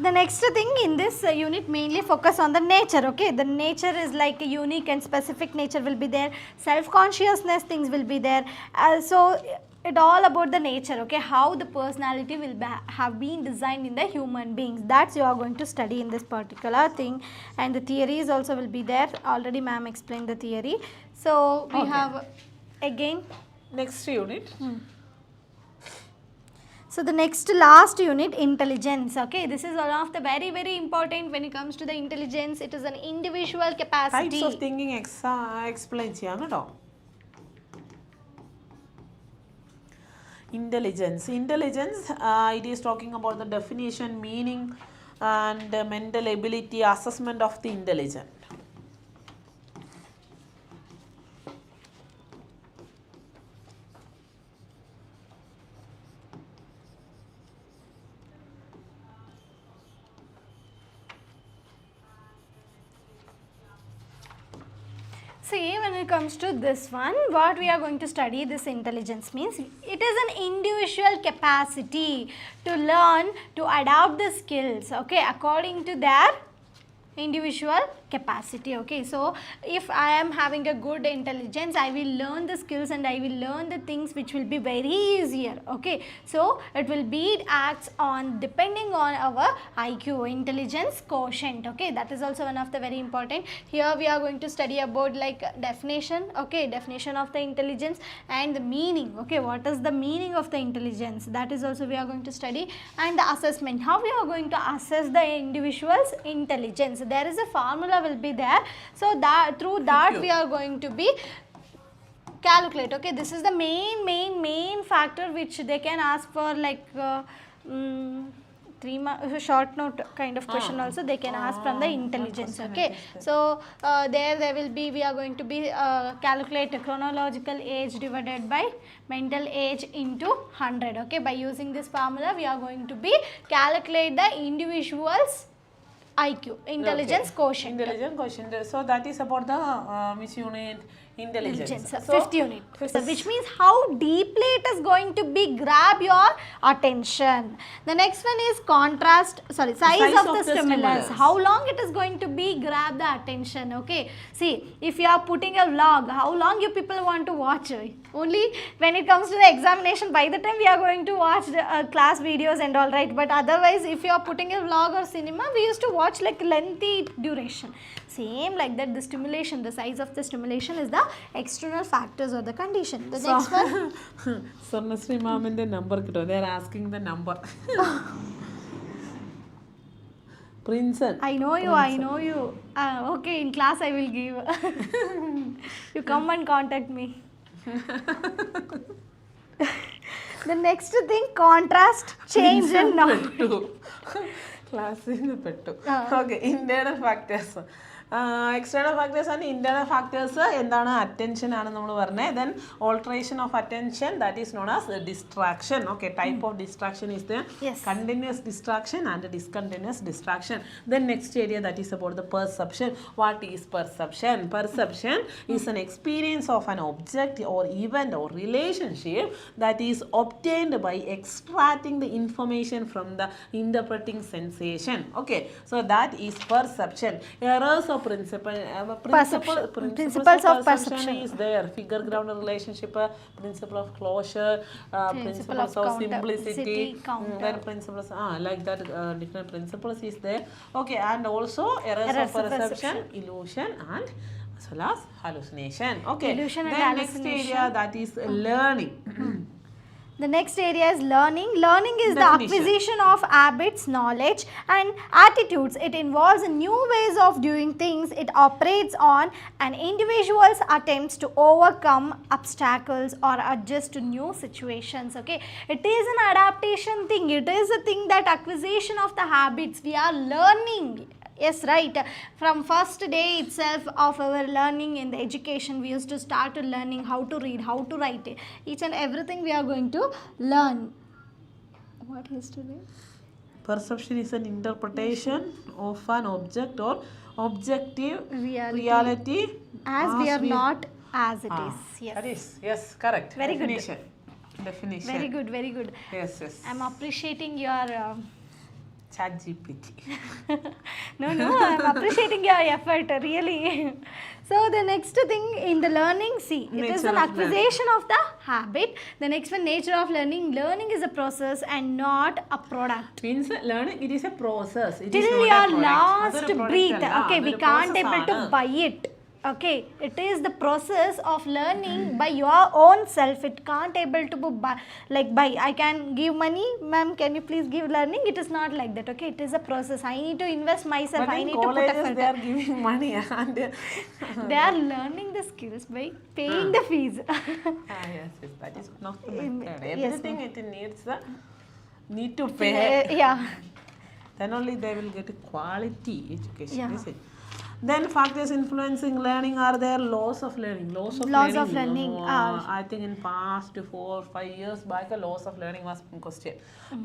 the next thing in this unit mainly focus on the nature. Okay, the nature is like a unique and specific nature will be there, self consciousness things will be there. So it all about the nature. Okay, how the personality will have been designed in the human beings, that's you are going to study in this particular thing. And the theories also will be there. Already ma'am explained the theory. So we have again next unit. So the next last unit, intelligence. Okay, this is one of the very very important when it comes to the intelligence. It is an individual capacity, types of thinking explain ചെയ്യാം കേട്ടോ. Intelligence. Intelligence, it is talking about the definition, meaning, and mental ability, assessment of the intelligent. See, when it comes to this one, what we are going to study, this intelligence means it is an individual capacity to learn, to adapt the skills, okay, according to their individual capacity. Okay, so if I am having a good intelligence, I will learn the skills and I will learn the things which will be very easier. Okay, so it will be acts on depending on our IQ, intelligence quotient. Okay, that is also one of the very important. Here we are going to study about like definition. Okay, definition of the intelligence and the meaning. Okay, what is the meaning of the intelligence, that is also we are going to study, and the assessment, how we are going to assess the individual's intelligence. There is a formula will be there, so that through that we are going to be calculate. Okay, this is the main factor which they can ask for, like 3 short note kind of question also they can ask from the intelligence. Okay, so there will be, we are going to be calculate chronological age divided by mental age into 100. Okay, by using this formula we are going to be calculate the individual's IQ, intelligence quotient. Intelligence quotient. So that is about the which unit? Intelligence. So, fifth unit. Which means how deeply it is going to be grab your attention. The next one is contrast, sorry, size of the stimulus. How long it is going to be grab the attention. Okay, see, if you are putting a vlog, how long you people want to watch? Only when it comes to the examination, by the time we are going to watch the class videos and all, right, but otherwise if you are putting a vlog or cinema, we used to watch like lengthy duration. Same like that, the stimulation, the size of the stimulation is the external factors or the condition. The next one. Sarnasri ma'am in the number, they are asking the number. Princeton. I know you, I know you. Okay, in class I will give. You come and contact me. The next thing, contrast, change and number. Class in the petto. Okay, internal factors. External factors and internal factors endana attention aanu nammal parne. Then alteration of attention, that is known as distraction. Okay, type of distraction is there. Yes. Continuous distraction and discontinuous distraction. Then next area, that is about the perception. What is perception? Perception is an experience of an object or event or relationship that is obtained by extracting the information from the interpreting sensation. Okay, so that is perception. Errors of principles of perception is there. Figure ground relationship, principle of closure, principles of simplicity, then principles like that, different principles is there. Okay, and also errors of perception, illusion, and as well as hallucination. Okay, illusion and then hallucination. Next area, that is learning. The next area is learning. Learning is Definition. The acquisition of habits, knowledge and attitudes. It involves new ways of doing things. It operates on an individual's attempts to overcome obstacles or adjust to new situations. Okay, it is an adaptation thing. It is a thing that acquisition of the habits. We are learning. Yes, right. From first day itself of our learning in the education, we used to start learning how to read, how to write. Each and everything we are going to learn. What is today? Perception is an interpretation of an object or objective Reality. As we are not as it is. Yes. That is, yes, correct. Very Definition. good. Definition. Very good, very good. Yes, yes. I am appreciating your... ChatGPT. No, I am appreciating your effort, really. So the next thing in the learning, see, it is an acquisition of the habit. The next one, nature of learning. Learning is a process and not a product. Means learning, it is a process. It Till is not your a product. last Other product breath, alla. okay, we Other can't process able to aanu. buy it. Okay, it is the process of learning by your own self. It can't able to be by I can give money, ma'am, can you please give learning? It is not like that. Okay, it is a process. I need to invest myself. But I in need to put colleges effort. they are giving money and They are learning the skills by paying the fees. yes, that is one of the method. Yes, Everything it needs the need to pay. Yeah. Then only they will get a quality education. Yeah. Is it? Then factors influencing learning are there. Laws of learning. Laws of learning I think in past 4 or 5 years back, laws of learning was in question.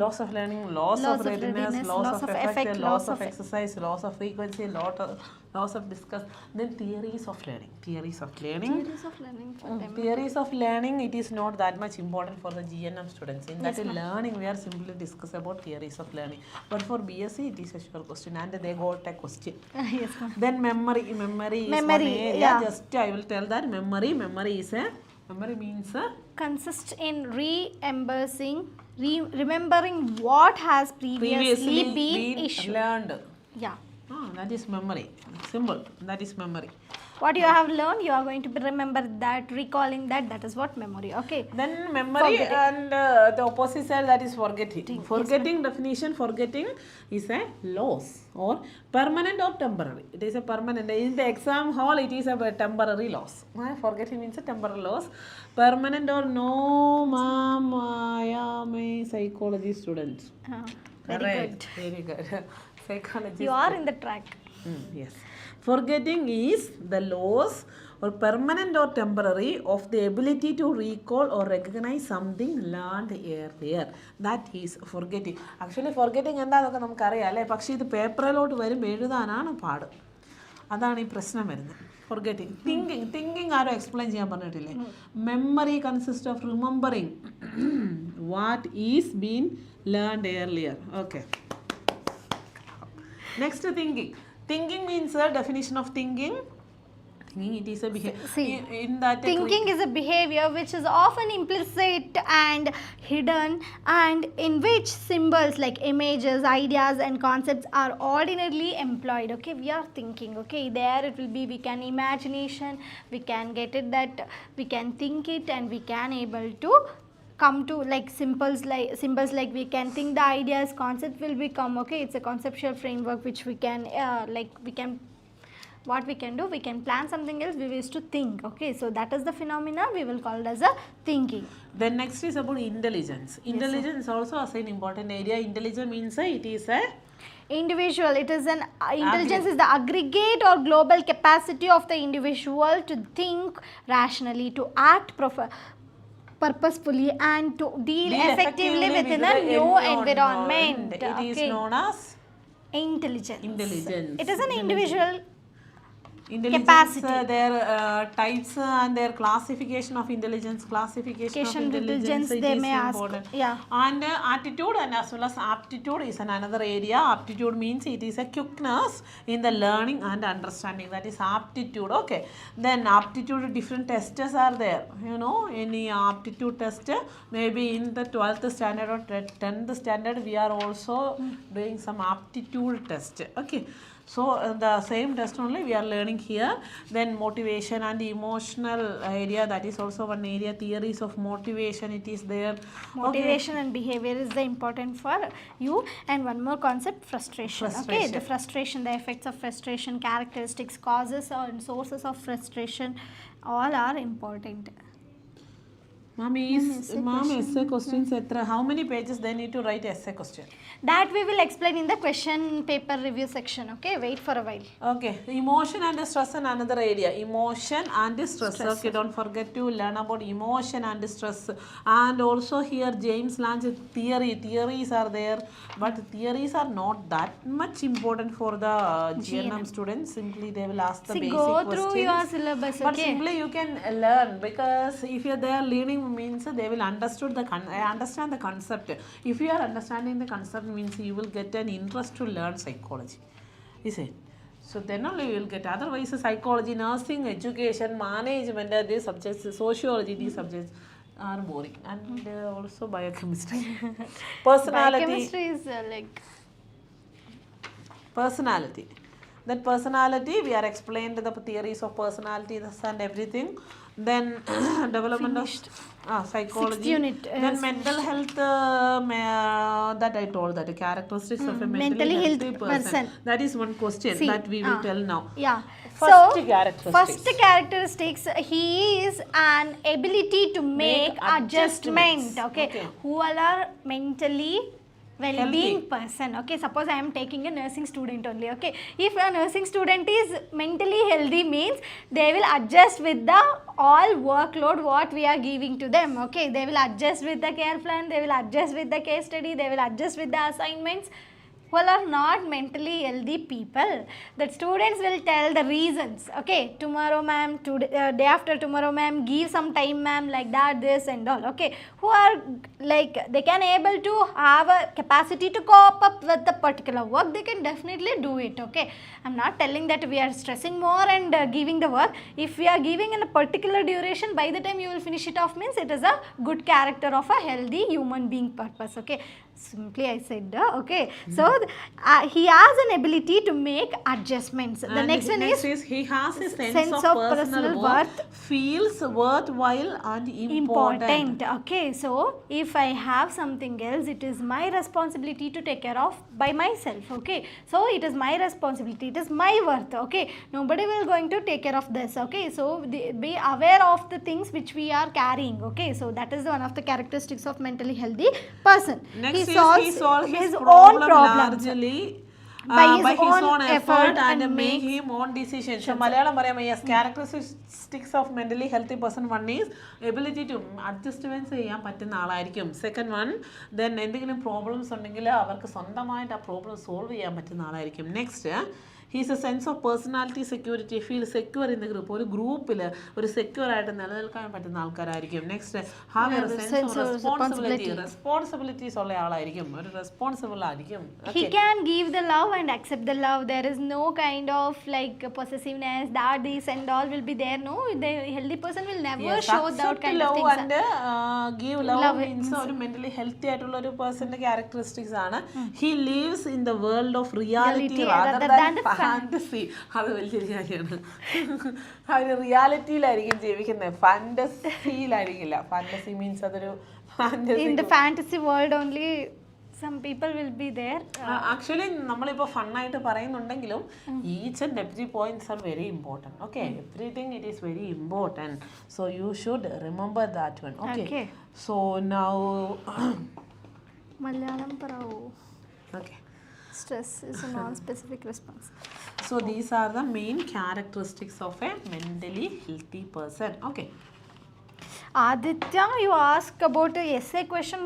Laws of learning, laws of readiness, laws of effect, laws of exercise, laws of frequency, laws of discuss. Then theories of learning. Theories of learning. Theories of learning for them. Theories of learning, it is not that much important for the GNM students. In that learning, we are simply discuss about theories of learning. But for BSc, it is a sure question and they got a question. Yes, ma'am. Then memory is one area. Yeah. Just I will tell that memory is a memory means a Consists in remembering what has previously been issued. learned. Yeah. That is memory. Simple. That is memory. What you have learned, you are going to remember that, recalling that. That is what memory. Okay. Then memory and the opposite side, that is forgetting. Forgetting definition, forgetting is a loss or permanent or temporary. It is a permanent. In the exam hall, it is a temporary loss. Forgetting means a temporary loss. Permanent or no, ma'am, I am a psychology student. Very good. Very good. Psychology. You are in the track. Yes. Forgetting is the loss or permanent or temporary of the ability to recall or recognize something learned earlier. That is forgetting. Actually, forgetting എന്താണെന്നൊക്കെ നമുക്കറിയാം അല്ലേ, പക്ഷേ ഇത് പേപ്പറിലോട്ട് വരുമ്പോൾ എഴുതാനാണ് പാട്. അതാണ് ഈ പ്രശ്നം വരുന്നത്. Forgetting. Thinking ആരോ എക്സ്പ്ലെയിൻ ചെയ്യാൻ പറഞ്ഞിട്ടില്ലേ? Memory consists of remembering what is been learned earlier. Okay. Next, thinking. Thinking means a definition of thinking. Thinking, it is a behavior. In that Thinking is a behavior which is often implicit and hidden, and in which symbols like images, ideas and concepts are ordinarily employed. Okay, we are thinking. Okay, there it will be, we can imagination, we can get it, that we can think it, and we can able to come to like symbols like we can think the ideas, concept will become. Okay, it's a conceptual framework which we can what we can do, we can plan something else, we wish to think. Okay, so that is the phenomena we will call it as a thinking. Then next is about intelligence. Intelligence is also as an important area. Intelligence means it is a individual. It is an intelligence is the aggregate or global capacity of the individual to think rationally, to act purposefully, and to deal effectively within a new environment. It is known as intelligence. It is an individual capacity. Their types and their classification of intelligence. Classification of intelligence they may ask. Important. Yeah. And attitude and as well as aptitude is another area. Aptitude means it is a quickness in the learning and understanding. That is aptitude. Okay. Then aptitude, different tests are there. You know, any aptitude test, maybe in the 12th standard or 10th standard, we are also doing some aptitude test. Okay. So the same test only we are learning here. Then motivation and emotional area, that is also one area. Theories of motivation, it is there. Motivation and behavior is the important for you. And one more concept, frustration. Okay, the frustration, the effects of frustration, characteristics, causes and sources of frustration, all are important. Ma'am, essay questions, how many pages they need to write essay question? That we will explain in the question paper review section. Okay, wait for a while. Okay, emotion and stress and another area. Emotion and stress. Okay, don't forget to learn about emotion and stress. And also here James Lange theories are there, but theories are not that much important for the GNM students. Simply they will ask the basic go questions. Through your syllabus. But simply you can learn, because if you are there learning means they will understand the concept. If you are understanding the concept means you will get an interest to learn psychology. Is it? So then only you will get. Otherwise psychology, nursing, education, management, these subjects, sociology, these subjects are boring. And also biochemistry. Personality. Biochemistry is like personality. That personality, we are explained the theories of personality and everything. Then development of psychology. Sixth unit, Then mental health, that I told that characteristics of a mentally healthy healthy person. person. That is one question that we will tell now. Yeah. First So, characteristics. first characteristics, he is an ability to make adjustment. Okay. Who all are mentally well-being person. Okay, suppose I am taking a nursing student only. Okay, if a nursing student is mentally healthy, means they will adjust with the all workload what we are giving to them. Okay, they will adjust with the care plan, they will adjust with the case study, they will adjust with the assignments. Who are not mentally healthy people, that students will tell the reasons. Okay, tomorrow ma'am, day after tomorrow ma'am, give some time ma'am, like that, this and all. Okay, who are like, they can able to have a capacity to cope up with the particular work, they can definitely do it. Okay, I'm not telling that we are stressing more and giving the work. If we are giving in a particular duration, by the time you will finish it off, means it is a good character of a healthy human being purpose. Okay, simply I said, okay. So he has an ability to make adjustments. The next one is he has a sense of personal worth, feels worthwhile and important. Okay, so if I have something else, it is my responsibility to take care of by myself. Okay, so it is my responsibility, it is my worth. Okay, nobody will going to take care of this. Okay, so be aware of the things which we are carrying. Okay, so that is one of the characteristics of mentally healthy person. Next He solves his own problems largely by his own effort and make him own decisions. So Malayalam parayam, yes, characteristics of mentally healthy person. One is ability to adjustments ചെയ്യാൻ പറ്റുന്ന ആളായിരിക്കും. Second one, then എന്തെങ്കിലും problems ഉണ്ടെങ്കിൽ അവർക്ക് സ്വന്തമായിട്ട് ആ problem solve ചെയ്യാൻ പറ്റുന്ന ആളായിരിക്കും. Next, he has a sense of personality security, feel secure in the group. ഒരു ഗ്രൂപ്പിൽ ഒരു സെക്യൂർ ആയിട്ട് നിലനിൽക്കാൻ പറ്റുന്ന ആൾക്കാരായിരിക്കും. Next, have a sense of responsibilities ഉള്ള ആളായിരിക്കും, ഒരു റെസ്പോൺസിബിൾ ആയിരിക്കും. He can give the love and accept the love. There is no kind of like possessiveness, that this and all will be there. No, the healthy person will never show that kind of things. And give love means ഒരു mentally healthy ആയിട്ടുള്ള ഒരു പേഴ്സന്റെ characteristics ആണ്. He lives in the world of reality rather than fantasy. അത് വലിയൊരു കാര്യമാണ്. അവർ റിയാലിറ്റിയിലായിരിക്കും ജീവിക്കുന്നത്, ഫാന്റസിയിലായിരിക്കില്ല. Fantasy means അതൊരു in the fantasy world only some people will be there. Actually നമ്മളിപ്പോൾ ഫണ്ണായിട്ട് പറയുന്നുണ്ടെങ്കിലും each and every points are very important. Okay, everything it is very important. So you should remember that one. Okay, so now Malayalam പറയൂ. Okay, stress is a non-specific response. So these are the main characteristics of a mentally healthy person. Okay, Aditya, you ask about a essay question,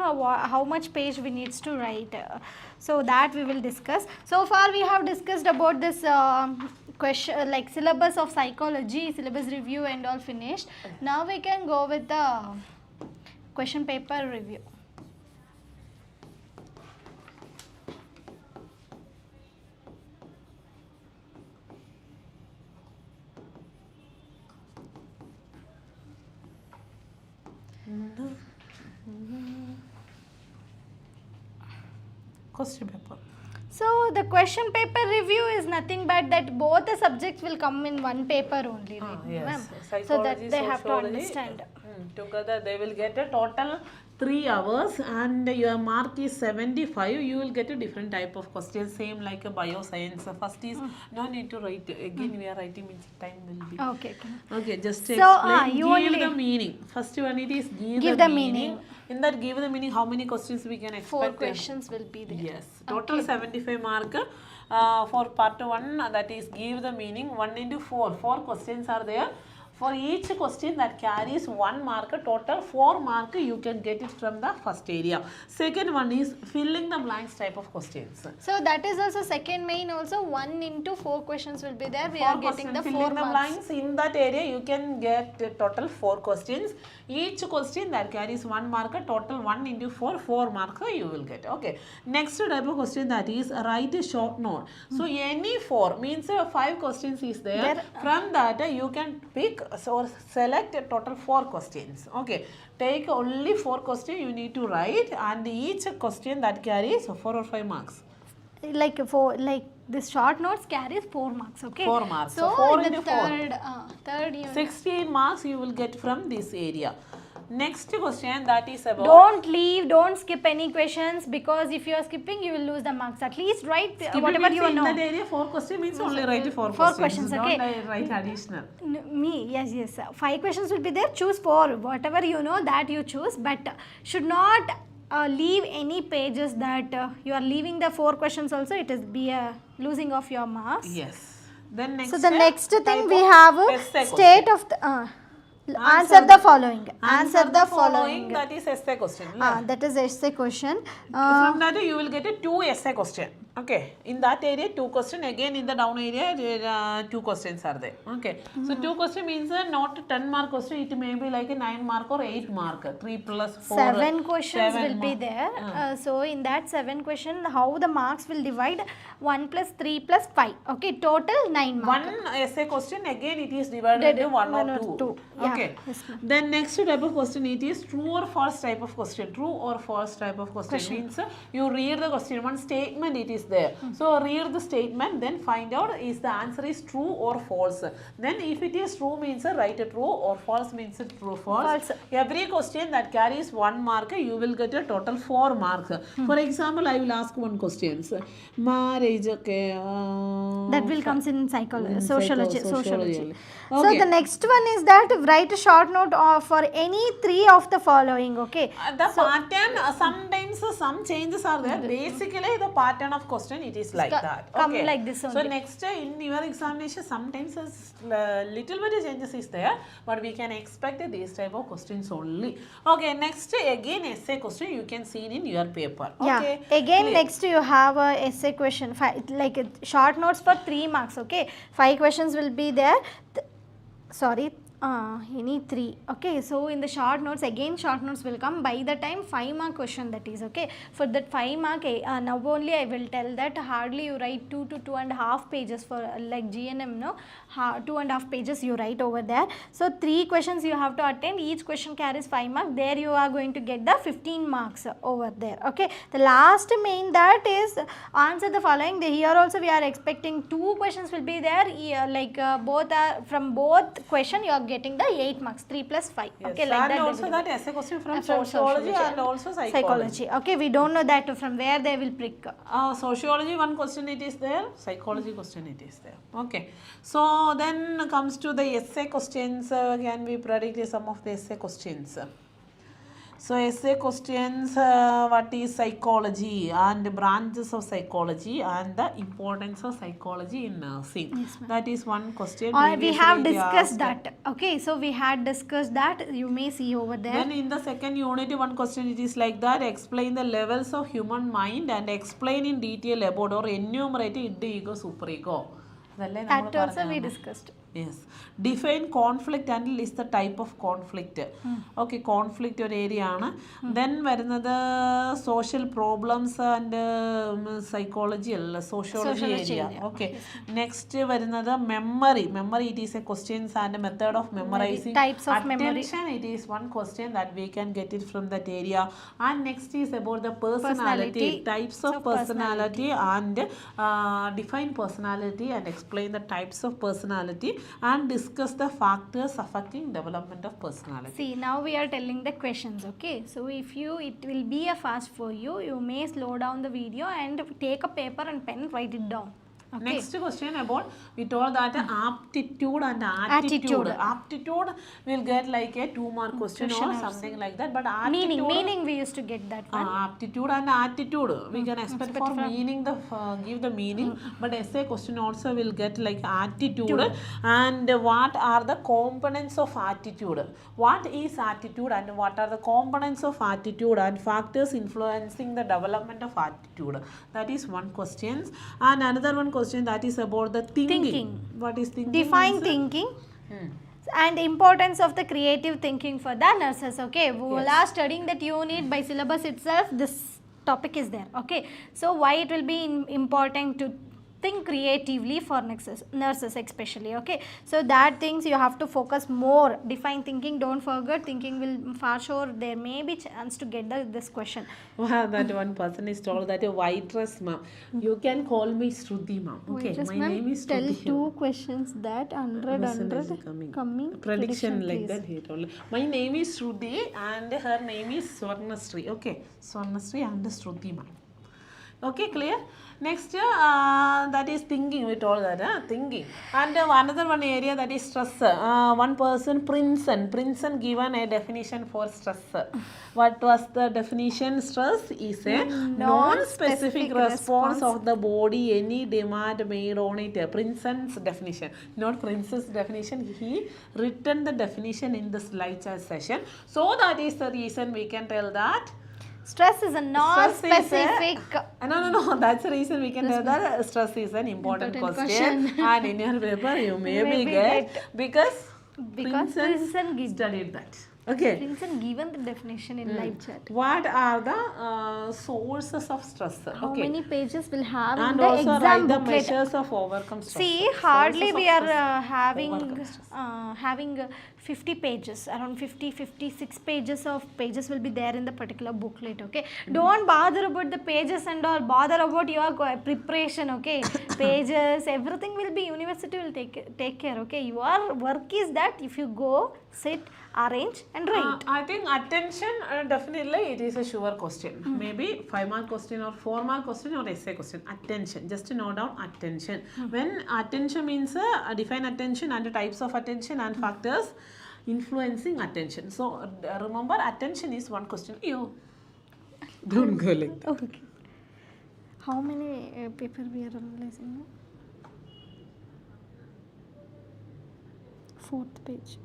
how much page we needs to write. So that we will discuss. So far we have discussed about this question, like syllabus of psychology, syllabus review and all finished. Now we can go with the question paper review. question paper. So the question paper review is nothing but that both the subjects will come in one paper only, right? Yes. So that they Sociology, have to understand. Together they will get a total 3 hours and your mark is 75. You will get a different type of questions, same like a bioscience. First is no need to write again. We are writing means time will be okay. Just So, explain. you Give only the meaning. First one it is give the meaning. In that give the meaning, how many questions we can expect? 4 questions will be there. Yes, total 75 mark for part 1. That is give the meaning. 1 into 4. 4 questions are there. For each question that carries 1 mark, total 4 mark you can get it from the first area. Second one is filling the blanks type of questions. So that is also second main also 1 into 4 questions will be there. We are getting the 4 filling the marks. blanks in that area you can get total 4 questions. Each question that carries 1 mark, total 1 into 4, 4 marks you will get. Okay. Next type of question that is write a short note. So any 4 means 5 questions is there. From that you can pick or select a total 4 questions. Okay. Take only 4 questions you need to write and each question that carries 4 or 5 marks. like this short notes carries 4 marks, okay? 4 marks. So, 4 in the into 4. third unit. 16 marks you will get from this area. Next question, that is about. Don't skip any questions, because if you are skipping, you will lose the marks. At least write whatever you know. In that area, 4 questions means only write 4 questions, okay? Don't write additional. Yes. 5 questions will be there. Choose 4. Whatever you know, that you choose, but should not leave any pages that you are leaving the 4 questions also. It is be a losing of your marks. Yes. Then next. So the next thing we have state of the. Answer the following. Answer the following. That is essay question. That is essay question. From that you will get a 2 essay question. Okay. In that area 2 questions. Again in the down area 2 questions are there. Okay. So 2 question means not 10 mark question. It may be like a 9 mark or 8 mark. 3 plus 4. 7 questions will be there. So in that 7 question, how the marks will divide? 1 plus 3 plus 5. Okay. Total 9 marks. One essay question again it is divided into 1 or 2. Okay. Yes, then next type of question it is true or false type of question. True or false type of question means you read the question, one statement it is there. So read the statement, then find out is the answer is true or false. Then if it is true means write a true, or false means true false. Every question that carries 1 mark you will get a total 4 marks. For example, I will ask one question. Marriage, okay. That will comes in sociology. Okay. So the next one is that write a short note for any 3 of the following. Okay. The pattern sometimes some changes are there. Basically the pattern of question it is like that. Okay. Come like this only. So next in your examination sometimes little bit changes is there, but we can expect these type of questions only. Okay. Next again essay question you can see in your paper. Okay. Yeah. Again next you have a essay question, like short notes for 3 marks. Okay. 5 questions will be there. Any 3. Okay, so in the short notes, again short notes will come by the time 5 mark question, that is okay. For that 5 mark, now only I will tell that hardly you write 2 to 2.5 pages for like GNM, no? 2.5 pages you write over there. So 3 questions you have to attend, each question carries 5 marks. There you are going to get the 15 marks over there. Okay, the last main that is answer the following. Here also we are expecting 2 questions will be there, like both are from both question you are getting the 8 marks, 3 plus 5. Yes. Okay, like and that. Also that essay question from sociology and also psychology. Okay, we don't know that from where they will prick. Sociology one question it is there, psychology question it is there. Okay, so then comes to the essay questions. Can we predict some of the essay questions? So essay questions, what is psychology and branches of psychology and the importance of psychology in nursing. Yes, that is one question. We have discussed that. Okay, so we had discussed that. You may see over there. Then in the second unit, one question it is like that. Explain the levels of human mind and explain in detail about or enumerate id, ego, superego. That also we discussed. Yes. Define conflict and list the type of conflict. Okay, conflict or area. Then another social problems and psychology, sociology area. Okay. Next another memory. Memory it is a questions and a method of memorizing. Types of Attention, memory. it is one question that we can get it from that area. And next is about the personality. Types of personality and define personality and explain the types of personality and discuss the factors affecting development of personality. See, now we are telling the questions. Okay, so if it will be a fast for you, you may slow down the video and take a paper and pen, write it down. Okay. Next question about, we told that aptitude and attitude. Aptitude will get like a 2 mark question or something like that, but attitude, meaning we used to get that one. Aptitude and attitude we can expect for meaning, give the meaning, but essay question also will get like attitude. And what are the components of attitude? What is attitude and what are the components of attitude and factors influencing the development of attitude? That is one question. And another one question that is about the thinking. What is thinking? Define thinking. And importance of the creative thinking for the nurses. Okay, we are studying that unit by syllabus itself. This topic is there. Okay, so why it will be important to think creatively for nurses especially, okay. So that things you have to focus more. Define thinking, don't forget thinking will for sure there may be chance to get this question. Wow, that one person is told that a white dress ma'am. You can call me Shruti ma'am. Okay, my name is Tell Shruti. 2 questions that 100 coming prediction like please. that he told. My name is Shruti and her name is Swarnasri. Okay, Swarnasri and Shruti ma'am. Okay, clear? Next, that is thinking. We told that, thinking. And another one area that is stress. One person, Princeton given a definition for stress. What was the definition? Stress is a non-specific response of the body, any demand made on it. Princeton's definition, not Prince's definition. He written the definition in the slide chat session. So that is the reason we can tell that Stress is a non-specific. No. That's the reason we can tell that stress is an important question. And in your paper, you maybe get because Princeton studied that. Okay. Princeton given the definition in live chat. What are the sources of stress? How many pages will have and in the also exam write the booklet? measures of overcome stress. See, hardly Sources we of are stress. having 50 pages, around 56 pages will be there in the particular booklet, okay. Don't bother about the pages and all, bother about your preparation, okay. Pages, everything will be, university will take care, okay. Your work is that if you go, sit, arrange and write. I think attention, definitely it is a sure question. Maybe 5-mark question or 4-mark question or essay question. Attention, just to note down attention. When attention means define attention and the types of attention and factors influencing attention. So remember, attention is one question. You don't go like that. Okay. How many paper we are analyzing now? 4th page.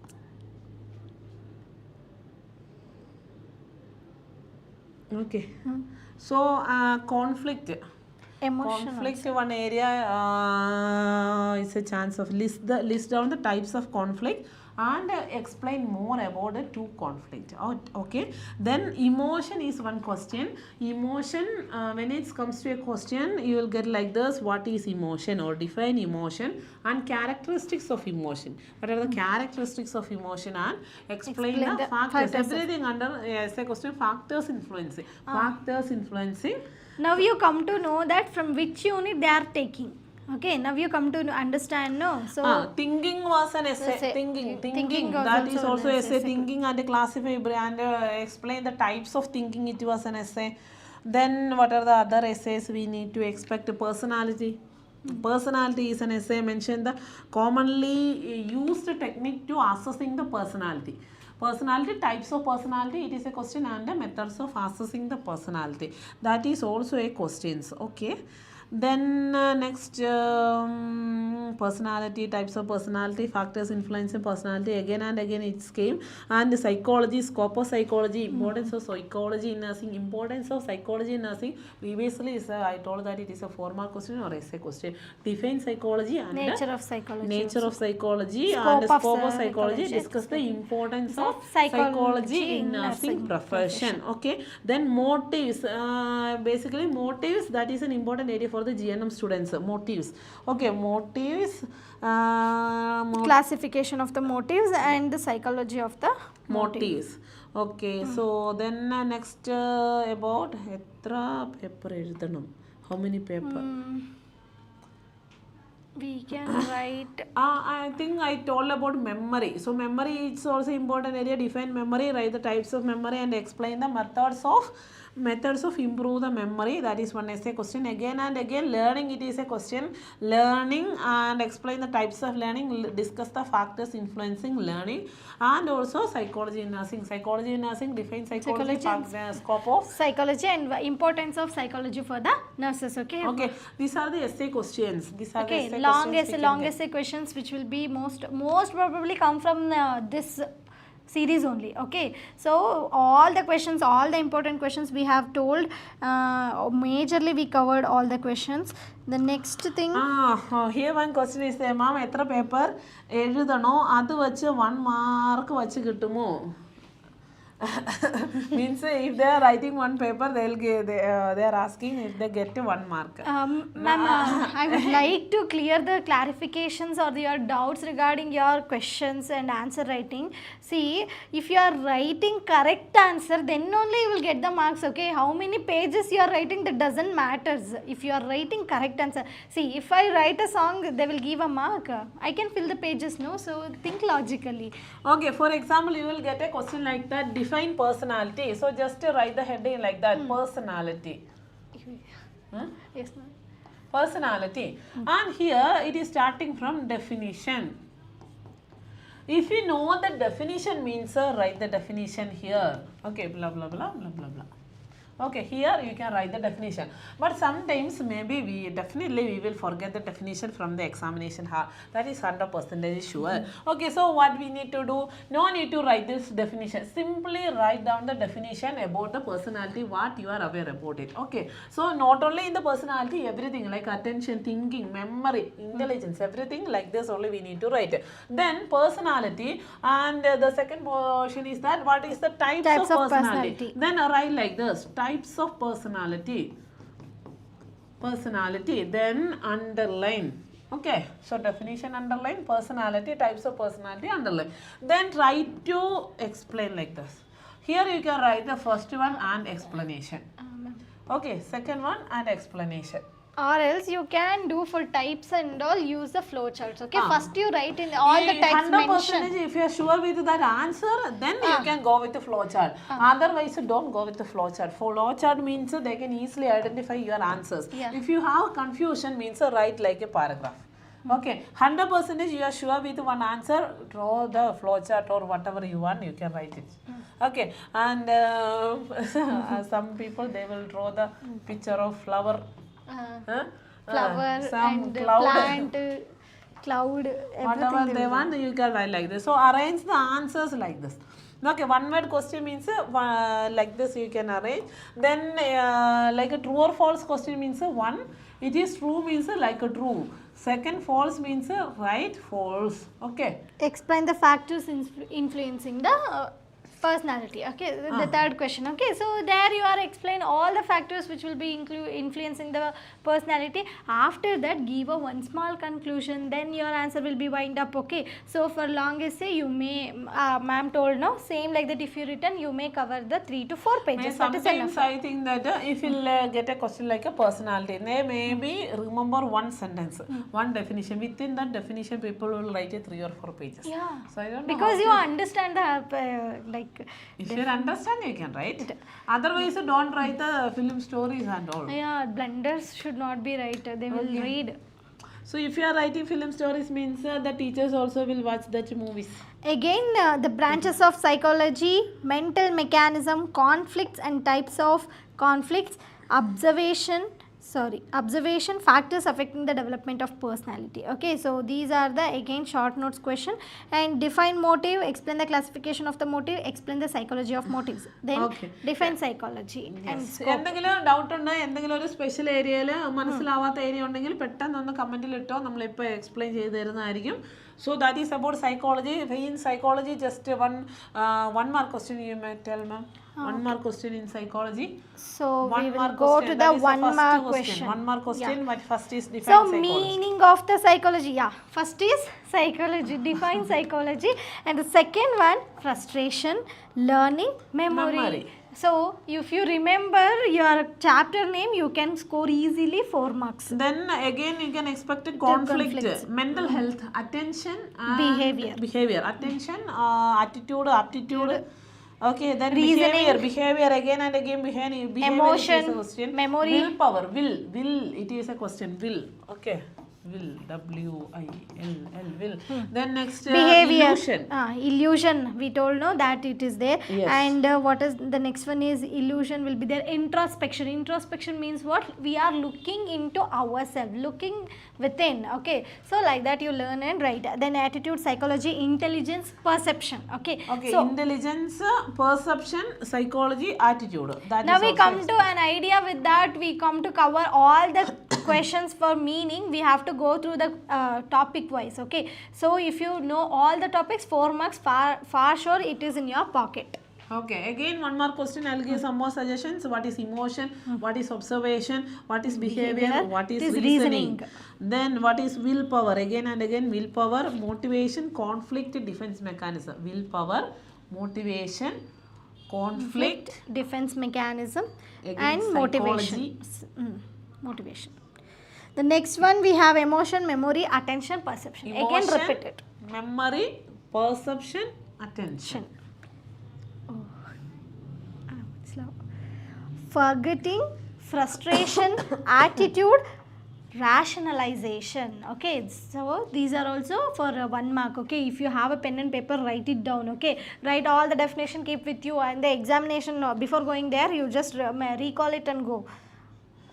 Okay. So conflict. Emotion. Conflict, one area is a chance of list down the types of conflict and explain more about the two conflict. Okay. Then emotion is one question. Emotion, when it comes to a question, you will get like this: what is emotion, or define emotion and characteristics of emotion. What are the characteristics of emotion and explain the factors. Everything under essay question, factors influencing. Factors influencing. Now you come to know that from which unit they are taking. Okay, now you come to understand, no? So thinking was an essay. Thinking. That is also essay. Thinking and classify and explain the types of thinking. It was an essay. Then what are the other essays we need to expect? Personality. Personality is an essay. Mention the commonly used technique to assessing the personality. Personality, types of personality, it is a question, and the methods of assessing the personality. That is also a question. Okay. Then next, personality, types of personality, factors influencing personality. Again and again it came. And psychology, scope of psychology, importance of psychology in nursing. Importance of psychology in nursing. Previously I told that it is a 4-mark question or essay question. Define psychology and nature of psychology. And scope of psychology. Discuss the importance of psychology in nursing profession. Okay. Then motives. Basically motives, that is an important area for the Gnm students. Motives. Okay, motives. Classification of the motives and the psychology of the motives. Okay, so then next about etra paper ezhudanam. How many paper? We can write. I think I told about memory. So memory is also important area. Define memory, write the types of memory and explain the methods of improve the memory. That is one essay question. Again and again, learning, it is a question. Learning and explain the types of learning. Discuss the factors influencing learning. And also psychology in nursing. Define psychology. Scope of psychology and importance of psychology for the nurses. Okay. Okay. These are the essay questions. Long essay questions which will be most probably come from this series only. Okay, so all the important questions we have told, majorly we covered all the questions. The next thing, here one question is there, ma'am, etra paper ezhudano adu vachu 1 mark vachu kittumo. Means if they are writing one paper, they are asking if they get 1 mark. Ma'am, I would like to clear the clarifications or your doubts regarding your questions and answer writing. See, if you are writing correct answer, then only you will get the marks, okay? How many pages you are writing, that doesn't matter. If you are writing correct answer. See, if I write a song, they will give a mark. I can fill the pages, no? So think logically. Okay, for example, you will get a question like that, define personality. So just write the heading like that, personality. Huh? Yes, ma'am. Personality. And here it is starting from definition. If you know the definition means, write the definition here. Okay, blah blah blah blah blah blah. Okay, here you can write the definition. But sometimes maybe we will forget the definition from the examination hall. That is 100% sure. Okay, so what we need to do? No need to write this definition. Simply write down the definition about the personality, what you are aware about it. Okay, so not only in the personality, everything like attention, thinking, memory, intelligence, everything like this only we need to write. Then personality, and the second portion is that what is the types of personality. Then write like this, types of personality, then underline. Okay, so definition underline, personality, types of personality underline. Then try to explain like this. Here you can write the first one and explanation. Okay, second one and explanation. Or else you can do for types and all, use the flowcharts. Okay, first you write in all the types 100% mentioned. if you are sure with that answer, then you can go with the flowchart. Otherwise, don't go with the flowchart. Flowchart means they can easily identify your answers. Yeah. If you have confusion, means write like a paragraph. Okay, 100% you are sure with one answer, draw the flowchart or whatever you want, you can write it. Okay, and some people, they will draw the picture of flower. Flower Some and cloud. plant, cloud, Whatever everything. they want, you can write like this. So arrange the answers like this. Okay, one word question means like this you can arrange. Then like a true or false question means 1. It is true means like a true. Second, false means right, false. Okay. Explain the factors influencing the personality. Okay, the third question. Okay, so there you are explain all the factors which will be influencing the personality. After that, give a one small conclusion, then your answer will be wind up. Okay, so for long essay you may, ma'am told, no, same like that, if you written, you may cover the 3 to 4 pages. Sometimes I think that if you get a question like a personality, they maybe remember one sentence, one definition. Within that definition, people will write 3 or 4 pages. Yeah, so I don't know, because you understand the like. If you understand, you can write. Otherwise, don't write the film stories and all. Yeah, blunders should not be right. They will read. So if you are writing film stories, means the teachers also will watch that movies. Again, the branches of psychology, mental mechanism, conflicts and types of conflicts, observation, factors affecting the development of personality. Okay, so these are the again short notes question. And define motive, explain the classification of the motive, explain the psychology of motives. Then define psychology and scope. എന്തെങ്കിലും doubt ഉണ്ടോ, എന്തെങ്കിലും ഒരു special ഏരിയയിൽ മനസ്സിലാവാത്ത area ഉണ്ടെങ്കിൽ പെട്ടെന്ന് ഒന്ന് കമന്റിൽ ഇട്ടോ, നമ്മളിപ്പോൾ എക്സ്പ്ലെയിൻ ചെയ്ത് തരുന്നതായിരിക്കും. So that is about psychology. In psychology, just one more question you may tell, ma'am. One more question in psychology. So we will go to the one more question. One more question. But first is define so psychology. Meaning of the psychology. Yeah, first is psychology. Define psychology, and the second one, frustration, learning, memory. So if you remember your chapter name, you can score easily 4 marks. Then again you can expect conflict, mental health, attention, behavior, attention, attitude, aptitude. Okay, then reasoning, behavior again and again, behavior emotion, is a question. memory, willpower, will, it is a question. Will, okay. Will, W-I-L-L, will. Then next behavior, illusion. Illusion, we told, no, that it is there. Yes. And what is the next one is illusion will be there. Introspection means what? We are looking into ourselves, looking within. Okay, so like that you learn and write. Then attitude, psychology, intelligence, perception. Okay, so intelligence, perception, psychology, attitude. That now is we come to an idea. With that we come to cover all the questions for meaning. We have to go through the topic wise. Okay, so if you know all the topics, 4 marks far sure it is in your pocket. Okay, again one more question. I'll give some more suggestions. What is emotion? What is observation? What is behavior? What is reasoning? Then what is willpower? Again and again, willpower, motivation, conflict, defense mechanism. Willpower, motivation, conflict, defense mechanism, again, and motivation. psychology. Motivation. The next one we have emotion, memory, attention, perception. Again Emotion, repeat it. memory, perception, attention. Forgetting, frustration, attitude, rationalization. Okay, so these are also for 1 mark. Okay, if you have a pen and paper, write it down. Okay, write all the definition, keep with you, and the examination before going there you just recall it and go.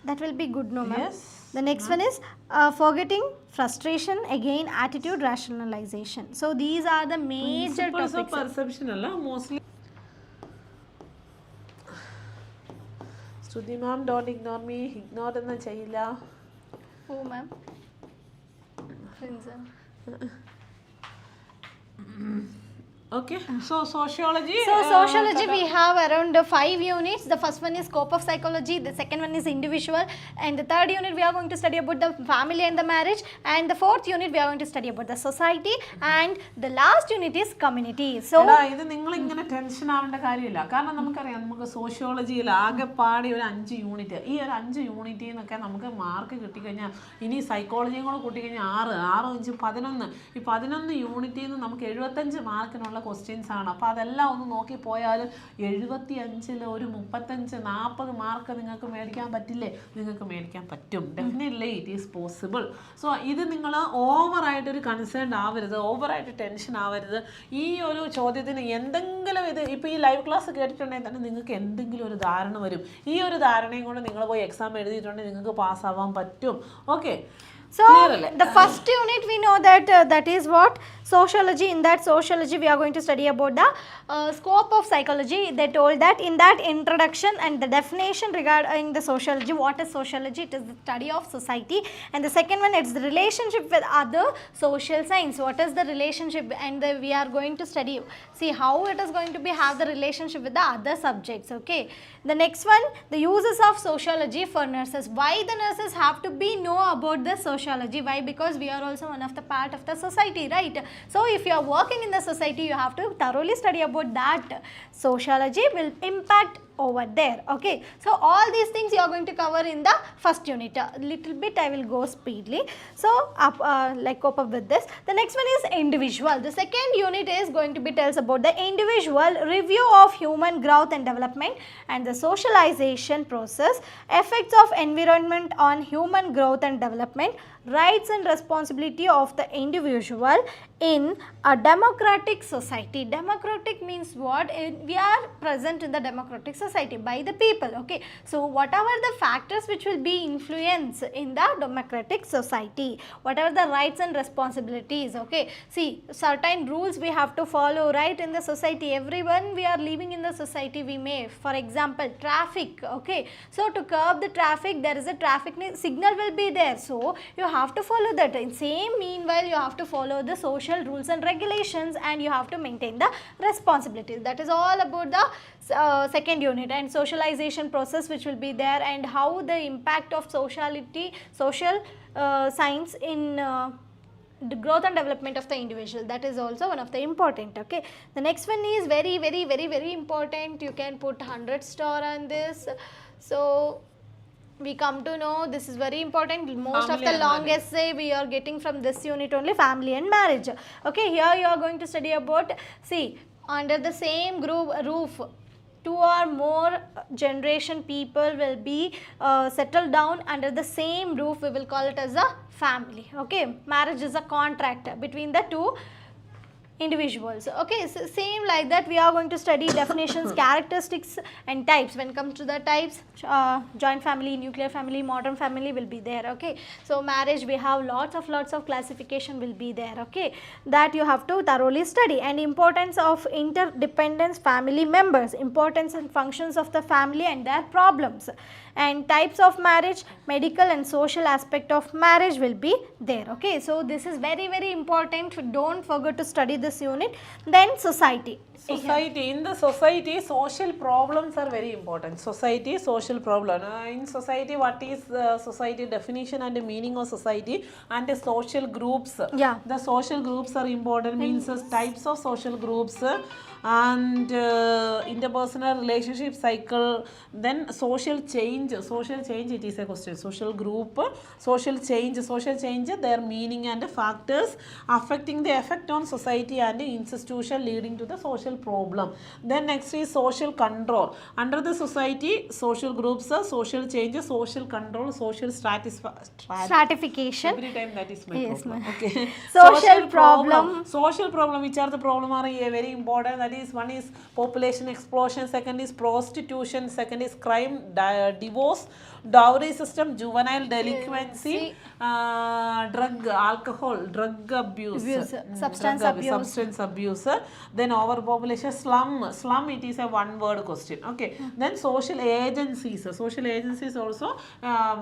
That will be good, no ma'am? Yes. The next one is forgetting, frustration, again attitude, rationalization. So these are the major Principles of topics. perception alla mostly. Study ma'am, don't ignore me. Ignore enna cheyilla. Oh ma'am. Friends. Okay, so sociology. So sociology we have around 5 units. The first one is scope of psychology, the second one is individual, and the third unit we are going to study about the family and the marriage, and the fourth unit we are going to study about the society, and the last unit is community. So ഇത് നിങ്ങൾ ഇങ്ങനെ tension ആവേണ്ട കാര്യമില്ല. കാരണം നമുക്കറിയാം നമുക്ക് സോഷ്യോളജിയിൽ ആകെ പാടി ഒരു 5 യൂണിറ്റ്. ഈ ഒരു 5 യൂണിറ്റിൽ നിന്നൊക്കെ നമുക്ക് മാർക്ക് കിട്ടിക്കഴിഞ്ഞാൽ ഇനി സൈക്കോളജിയും കൂടെ കൂട്ടിക്കഴിഞ്ഞാൽ 6, 6, 5, 11. ഈ 11 യൂണിറ്റിൽ നിന്ന് നമുക്ക് 75 മാർക്കിനുള്ള ക്വസ്റ്റ്യൻസ് ആണ്. അപ്പോൾ അതെല്ലാം ഒന്ന് നോക്കി പോയാൽ 75-ൽ ഒരു 35-40 മാർക്ക് നിങ്ങൾക്ക് മേടിക്കാൻ പറ്റില്ലേ? നിങ്ങൾക്ക് മേടിക്കാൻ പറ്റും. Definitely it is possible. So ഇത് നിങ്ങൾ ഓവറായിട്ടൊരു കൺസേൺ ആവരുത്, ഓവറായിട്ട് ടെൻഷൻ ആവരുത്. ഈ ഒരു ചോദ്യത്തിന് എന്തെങ്കിലും ഇത് ഇപ്പോൾ ഈ ലൈവ് ക്ലാസ് കേട്ടിട്ടുണ്ടെങ്കിൽ തന്നെ നിങ്ങൾക്ക് എന്തെങ്കിലും ഒരു ധാരണ വരും. ഈ ഒരു ധാരണയും കൊണ്ട് നിങ്ങൾ പോയി എക്സാം എഴുതിയിട്ടുണ്ടെങ്കിൽ നിങ്ങൾക്ക് പാസ്സാവാൻ പറ്റും. Okay, so the first unit we know that that is what sociology. In that sociology we are going to study about the scope of psychology. They told that in that introduction and the definition regarding the sociology. What is sociology? It is the study of society. And the second one, it's the relationship with other social science. What is the relationship? And we are going to study, see how it is going to be have the relationship with the other subjects. Okay, the next one, the uses of sociology for nurses. Why the nurses have to be know about the sociology? Why? Because we are also one of the part of the society, right? So if you are working in the society, you have to thoroughly study about that. Sociology will impact over there. Okay, so all these things you are going to cover in the first unit. A little bit I will go speedily, so like cope up with this. The next one is individual. The second unit is going to be tells about the individual, review of human growth and development and the socialization process, effects of environment on human growth and development, rights and responsibility of the individual in a democratic society. Democratic means what? We are present in the democratic society by the people. Okay, so whatever the factors which will be influence in the democratic society, whatever the rights and responsibilities. Okay, see, certain rules we have to follow, right? In the society, everyone we are living in the society, we may, for example, traffic. Okay, so to curb the traffic, there is a traffic signal will be there, so you have to follow that. In same meanwhile, you have to follow the social rules and regulations, and you have to maintain the responsibilities. That is all about the second unit, and socialization process which will be there, and how the impact of sociality, social science in the growth and development of the individual. That is also one of the important. Okay, the next one is very important. You can put 100 star on this. So we come to know this is very important. Most Family of the and long marriage. essay we are getting from this unit only, family and marriage. Okay, here you are going to study about, see, under the same group roof, 2 or more generation people will be settled down under the same roof. We will call it as a family. Okay, marriage is a contract between the two individuals. Okay, so same like that we are going to study definitions, characteristics and types. When it comes to the types, joint family, nuclear family, modern family will be there. Okay, so marriage we have lots of classification will be there. Okay, that you have to thoroughly study. And importance of interdependence family members, importance and functions of the family and their problems, and types of marriage, medical and social aspect of marriage will be there. Okay, so this is very important. Don't forget to study this unit. Then society. In the society, social problems are very important. Society, social problem. In society, what is society definition and the meaning of society, and the social groups. Yeah. The social groups are important, means types of social groups, and interpersonal relationship cycle. Then social change. Social change, it is a question. Social group, social change, their meaning and the factors affecting the effect on society and the institution leading to the social problem. Then next is social control. Under the society, social groups, social changes, social control, social stratification. Every time that is my Yes, problem. Okay. Social problem. Social problem, which are the problem are very important. That is, one is population explosion, second is prostitution, second is crime, divorce, dowry system, juvenile delinquency, drug abuse, substance abuse, then overpopulation, slum, it is a one word question. Okay. Then social agencies also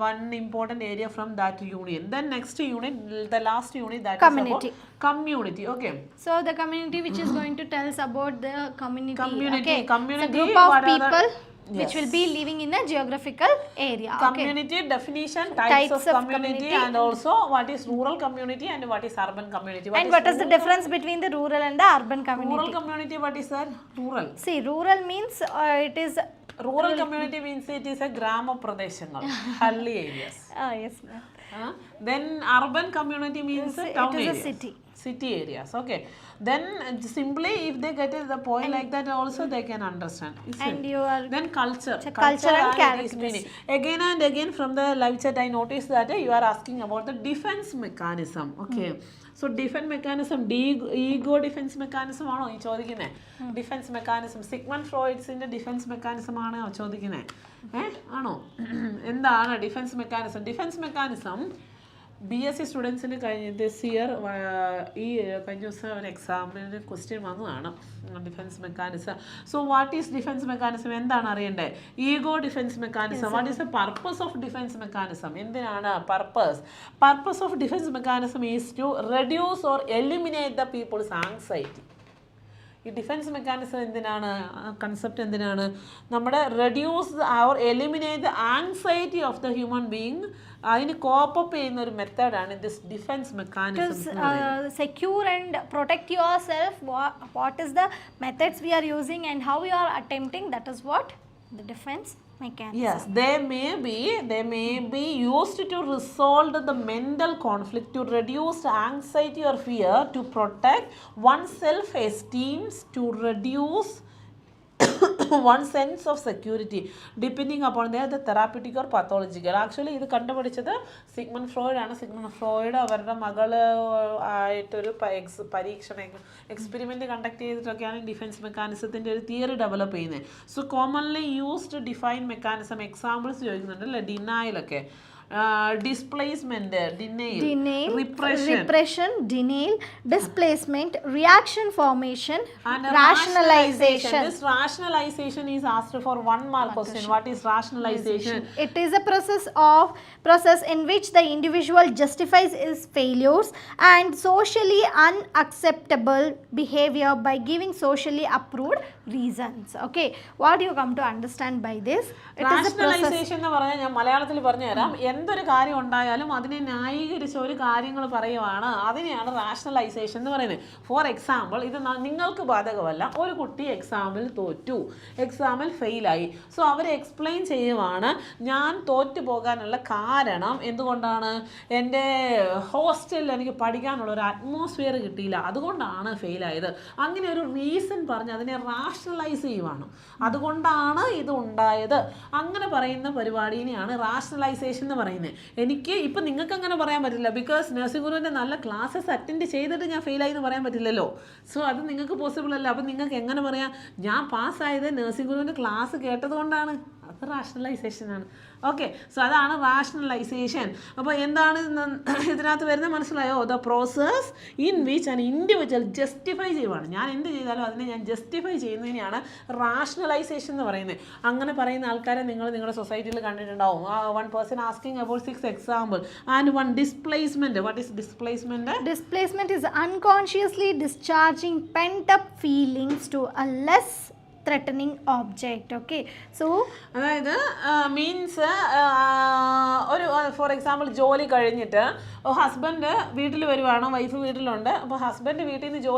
one important area from that union. Then next unit, the last unit, that community. is about community. Okay. So the community, which is going to tell us about the community. Okay. It's a group of people which will be living in a geographical area. Community definition, types of community, and also what is rural community and what is urban community. What is the difference between the rural and the urban community? Rural community, what is that? Rural. See, rural means it is... Rural community means it is a grama pradeshangal, halli areas. Yes, ma'am. Then urban community means town areas. It is a city areas. Okay. Then simply if they get the point like that also they can understand. And you are... Then culture and characteristics. Again and again from the live chat I noticed that you are asking about the defense mechanism. Okay. So defense mechanism, ego defense mechanism ആണോ ഈ ചോദിക്കുന്നത്? Defence mechanism Sigmund ഫ്രോയിഡ്സിന്റെ defence mechanism ആണ് ചോദിക്കുന്നത്. ആണോ? എന്താണ് defence mechanism? Defence mechanism BSc സ്റ്റുഡൻസിന് this year ഈ കഴിഞ്ഞ ദിവസം ഒരു എക്സാമിന് ക്വസ്റ്റ്യൻ വന്നതാണ് defence mechanism. So what is defence mechanism എന്താണ് അറിയണ്ടേ? Ego defence mechanism. What is the purpose of defence mechanism? എന്തിനാണ് purpose of defence mechanism is to reduce or eliminate the peoples anxiety. ഈ ഡിഫെൻസ് മെക്കാനിസം എന്തിനാണ്? Concept എന്തിനാണ്? നമ്മുടെ reduce or eliminate the anxiety of the human being, അതിന് cope up ചെയ്യുന്ന ഒരു മെത്തേഡാണ് this defence mechanism. Secure and protect yourself, what is the methods we are using and how we are attempting, that is what the defense mechanism. Yes, they may be used to resolve the mental conflict, to reduce anxiety or fear, to protect one's self-esteem, to reduce one sense of security depending upon the therapeutic or pathological. Actually ഇത് കണ്ടുപിടിച്ചത് Sigmund Freud ആണ്. Sigmund Freud അവരുടെ മകള് ആയിട്ടൊരു experiment conduct ചെയ്തിട്ടൊക്കെയാണ് defence മെക്കാനിസത്തിന്റെ ഒരു theory develop ചെയ്യുന്നത്. So commonly used define mechanism examples ചോദിക്കുന്നുണ്ട് അല്ലേ? ഡിനയലൊക്കെ, displacement, denial, repression, denial, displacement, reaction formation, and rationalization. This rationalization is asked for 1 mark question. What is rationalization? It is a process in which the individual justifies his failures and socially unacceptable behavior by giving socially approved reasons. Okay, what do you come to understand by this? Rationalization എന്ന് പറഞ്ഞാൽ ഞാൻ മലയാളത്തിൽ പറഞ്ഞു തരാം. എന്തൊരു കാര്യം ഉണ്ടായാലും അതിനെ ന്യായീകരിച്ച ഒരു കാര്യങ്ങൾ പറയുവാണ്, അതിനെയാണ് റാഷണലൈസേഷൻ എന്ന് പറയുന്നത്. ഫോർ എക്സാമ്പിൾ, ഇത് നിങ്ങൾക്ക് ബാധകമല്ല. ഒരു കുട്ടി എക്സാമിൽ തോറ്റു, എക്സാമിൽ ഫെയിലായി. സോ അവർ എക്സ്പ്ലെയിൻ ചെയ്യുവാണ്, ഞാൻ തോറ്റു പോകാനുള്ള കാരണം എന്തുകൊണ്ടാണ്? എൻ്റെ ഹോസ്റ്റലിൽ എനിക്ക് പഠിക്കാനുള്ള ഒരു അറ്റ്മോസ്ഫിയർ കിട്ടിയില്ല, അതുകൊണ്ടാണ് ഫെയിലായത്. അങ്ങനെ ഒരു റീസൺ പറഞ്ഞ് അതിനെ റാഷണലൈസ് ചെയ്യുവാണ്. അതുകൊണ്ടാണ് ഇത് ഉണ്ടായത്. അങ്ങനെ പറയുന്ന പരിപാടിനെയാണ് റാഷണലൈസേഷൻ എന്ന് പറയുന്നത്. എനിക്ക് ഇപ്പം നിങ്ങൾക്ക് അങ്ങനെ പറയാൻ പറ്റില്ല, ബിക്കോസ് നഴ്സിംഗ് ഗുരുവിൻ്റെ നല്ല ക്ലാസ്സസ് അറ്റൻഡ് ചെയ്തിട്ട് ഞാൻ ഫെയിലായി എന്ന് പറയാൻ പറ്റില്ലല്ലോ. സോ അത് നിങ്ങൾക്ക് പോസിബിൾ അല്ല. അപ്പം നിങ്ങൾക്ക് എങ്ങനെ പറയാം ഞാൻ പാസ്സായത് നഴ്സിംഗ് ഗുരുവിൻ്റെ ക്ലാസ് കേട്ടത് കൊണ്ടാണ്? അത് റാഷണലൈസേഷനാണ്. ഓക്കെ, സോ അതാണ് റാഷണലൈസേഷൻ. അപ്പോൾ എന്താണ് ഇതിനകത്ത് വരുന്നത് മനസ്സിലായോ? The process in which an individual justify ചെയ്യുവാണ്. ഞാൻ എന്ത് ചെയ്താലും അതിനെ ഞാൻ ജസ്റ്റിഫൈ ചെയ്യുന്നതിനെയാണ് റാഷണലൈസേഷൻ എന്ന് പറയുന്നത്. അങ്ങനെ പറയുന്ന ആൾക്കാരെ നിങ്ങൾ നിങ്ങളുടെ സൊസൈറ്റിയിൽ കണ്ടിട്ടുണ്ടാവും. One person asking about 6 example and one displacement. What is displacement? Displacement is unconsciously discharging pent up feelings to a less threatening object. Okay, so അതായത് മീൻസ് ഒരു ഫോർ എക്സാമ്പിൾ ജോലി കഴിഞ്ഞിട്ട് ഹസ്ബൻഡ് വീട്ടിൽ വരുവാണ്, വൈഫ് വീട്ടിലുണ്ട്. അപ്പോൾ ഹസ്ബൻഡ് വീട്ടിൽ നിന്ന്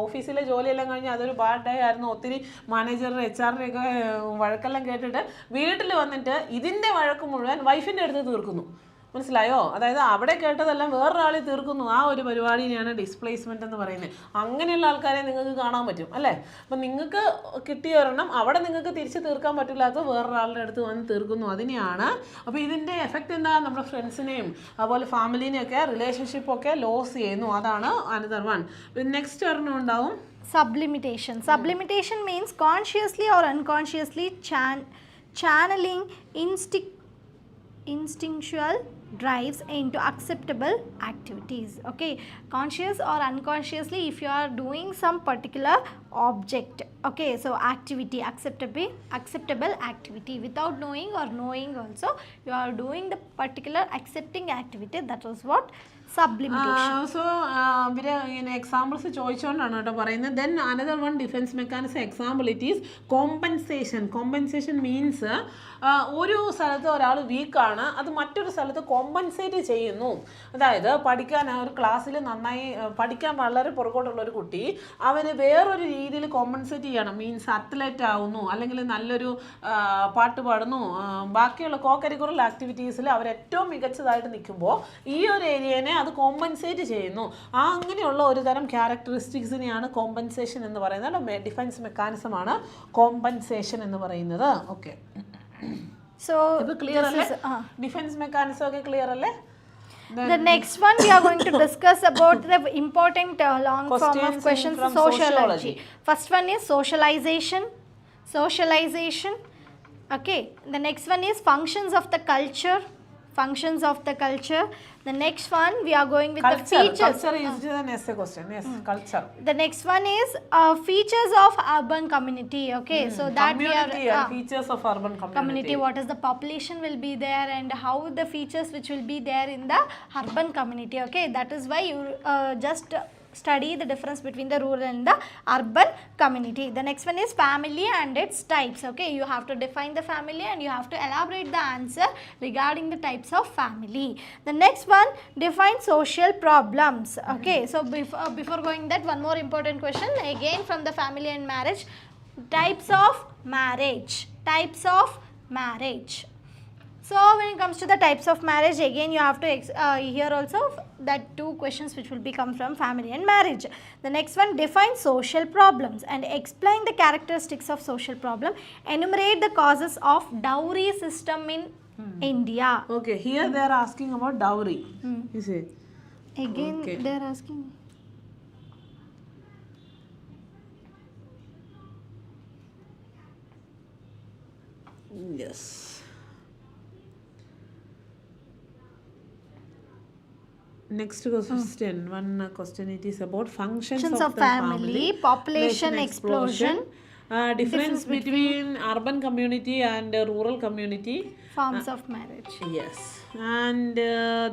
ഓഫീസിലെ ജോലിയെല്ലാം കഴിഞ്ഞ് അതൊരു ബാഡ് ഡേ ആയിരുന്നു, ഒത്തിരി മാനേജറുടെ HR-നെയൊക്കെ വഴക്കെല്ലാം കേട്ടിട്ട് വീട്ടിൽ വന്നിട്ട് ഇതിൻ്റെ വഴക്ക് മുഴുവൻ വൈഫിൻ്റെ അടുത്ത് തീർക്കുന്നു. മനസ്സിലായോ? അതായത് അവിടെ കേട്ടതെല്ലാം വേറൊരാളിൽ തീർക്കുന്നു. ആ ഒരു പരിപാടിനെയാണ് ഡിസ്പ്ലേസ്മെന്റ് എന്ന് പറയുന്നത്. അങ്ങനെയുള്ള ആൾക്കാരെ നിങ്ങൾക്ക് കാണാൻ പറ്റും അല്ലേ? അപ്പം നിങ്ങൾക്ക് കിട്ടിയ ഒരെണ്ണം അവിടെ നിങ്ങൾക്ക് തിരിച്ച് തീർക്കാൻ പറ്റില്ലാത്ത വേറൊരാളുടെ അടുത്ത് വന്ന് തീർക്കുന്നു. അതിനെയാണ്. അപ്പോൾ ഇതിൻ്റെ എഫക്റ്റ് എന്താ? നമ്മുടെ ഫ്രണ്ട്സിനെയും അതുപോലെ ഫാമിലിനെയൊക്കെ റിലേഷൻഷിപ്പൊക്കെ ലോസ് ചെയ്യുന്നു. അതാണ് അനദർ വൺ. നെക്സ്റ്റ് ഒരെണ്ണം ഉണ്ടാവും sublimitation. Sublimitation means consciously or unconsciously channeling instinctual drives into acceptable activities. Okay, conscious or unconsciously, if you are doing some particular object, okay, so activity, acceptable activity, without knowing or knowing also you are doing the particular accepting activity. That is what sublimation. So ഇവര് ഇങ്ങനെ examples ചോദിച്ചുകൊണ്ടാണ് കേട്ടോ പറയുന്നത്. Then another one defence mechanism example it is compensation. Compensation means ഒരു സ്ഥലത്ത് ഒരാൾ വീക്കാണ്, അത് മറ്റൊരു സ്ഥലത്ത് കോമ്പൻസേറ്റ് ചെയ്യുന്നു. അതായത് പഠിക്കാൻ ഒരു ക്ലാസ്സിൽ നന്നായി പഠിക്കാൻ വളരെ പുറകോട്ടുള്ള ഒരു കുട്ടി അവന് വേറൊരു രീതിയിൽ കോമ്പൻസേറ്റ് ചെയ്യണം. മീൻസ് അത്ലറ്റ് ആവുന്നു, അല്ലെങ്കിൽ നല്ലൊരു പാട്ട് പാടുന്നു, ബാക്കിയുള്ള കോ കരിക്കുലർ ആക്ടിവിറ്റീസിൽ അവർ ഏറ്റവും മികച്ചതായിട്ട് നിൽക്കുമ്പോൾ ഈ ഒരു ഏരിയനെ അത് കോമ്പൻസേറ്റ് ചെയ്യുന്നു. അങ്ങനെയുള്ള ഒരു തരം ക്യാരക്ടറിസ്റ്റിക്സിനെയാണ് കോമ്പൻസേഷൻ എന്ന് പറയുന്നത്. ഡിഫെൻസ് മെക്കാനിസമാണ് കോമ്പൻസേഷൻ എന്ന് പറയുന്നത്. ഓക്കെ, so ഇത് ക്ലിയർ അല്ലേ? ഡിഫെൻസ് മെക്കാനിസം ഒക്കെ ക്ലിയർ അല്ലേ? The next one we are going to discuss about the important long form of questions from sociology. First one is socialization. Okay, the next one is functions of the culture. The next one we are going with culture. the features. Culture is an essay question. Yes, culture. The next one is features of urban community. Okay, so that community we are and features of urban community. What is the population will be there and how the features which will be there in the urban community. Okay, that is why you just study the difference between the rural and the urban community. The next one is family and its types. Okay, you have to define the family and you have to elaborate the answer regarding the types of family. The next one, define social problems. Okay, so before going that, one more important question again from the family and marriage. Types of marriage. So when it comes to the types of marriage, again you have to here also that two questions which will become from family and marriage. The next one, define social problems and explain the characteristics of social problem. Enumerate the causes of dowry system in India. Okay, here they are asking about dowry. You see. Again Okay. they are asking. Yes. Next question. One question it is about functions of the family, population explosion, difference between urban community and rural community, forms of marriage. yes, and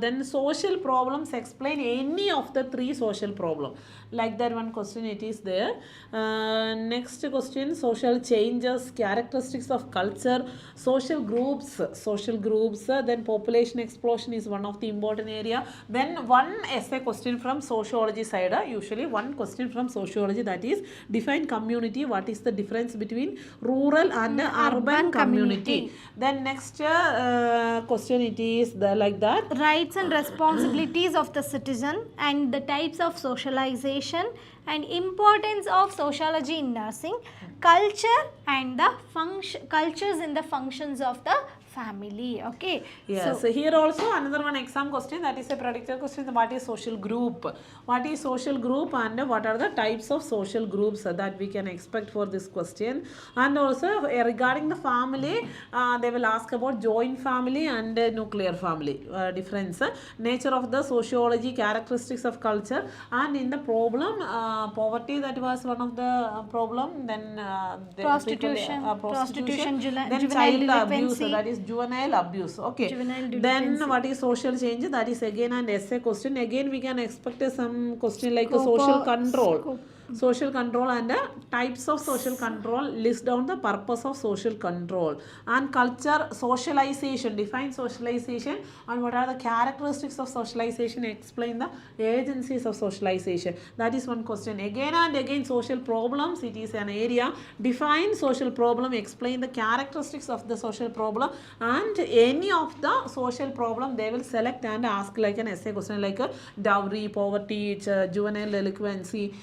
then social problems. Explain any of the 3 social problems. Like that one question it is there. Next question, social changes, characteristics of culture, social groups, then population explosion is one of the important area. Then one essay question from sociology side, usually one question from sociology, that is define community. What is the difference between rural and urban community? Then next question it is like that, Rights and responsibilities of the citizen and the types of socialization and importance of sociology in nursing, culture and the cultures in the functions of the family. Okay. Yes, so here also another one exam question, that is a predictor question. What is social group? What is social group and what are the types of social groups that we can expect for this question? And also regarding the family, they will ask about joint family and nuclear family difference, nature of the sociology, characteristics of culture, and in the problem poverty, that was one of the problem. Then Prostitution, prostitution, then juvenile child abuse, delinquency. that is juvenile abuse. Okay, Juvenile then delinquency. what is social change? That is again an essay question. Again we can expect some question like a Scope social of- control. scope. Social control and types of social control, list down the purpose of social control, and culture socialization, define socialization, and what are the characteristics of socialization, explain the agencies of socialization. That is one question. Again and again, social problems, it is an area. Define social problem, explain the characteristics of the social problem, and any of the social problem they will select and ask like an essay question, like a dowry, poverty, juvenile delinquency,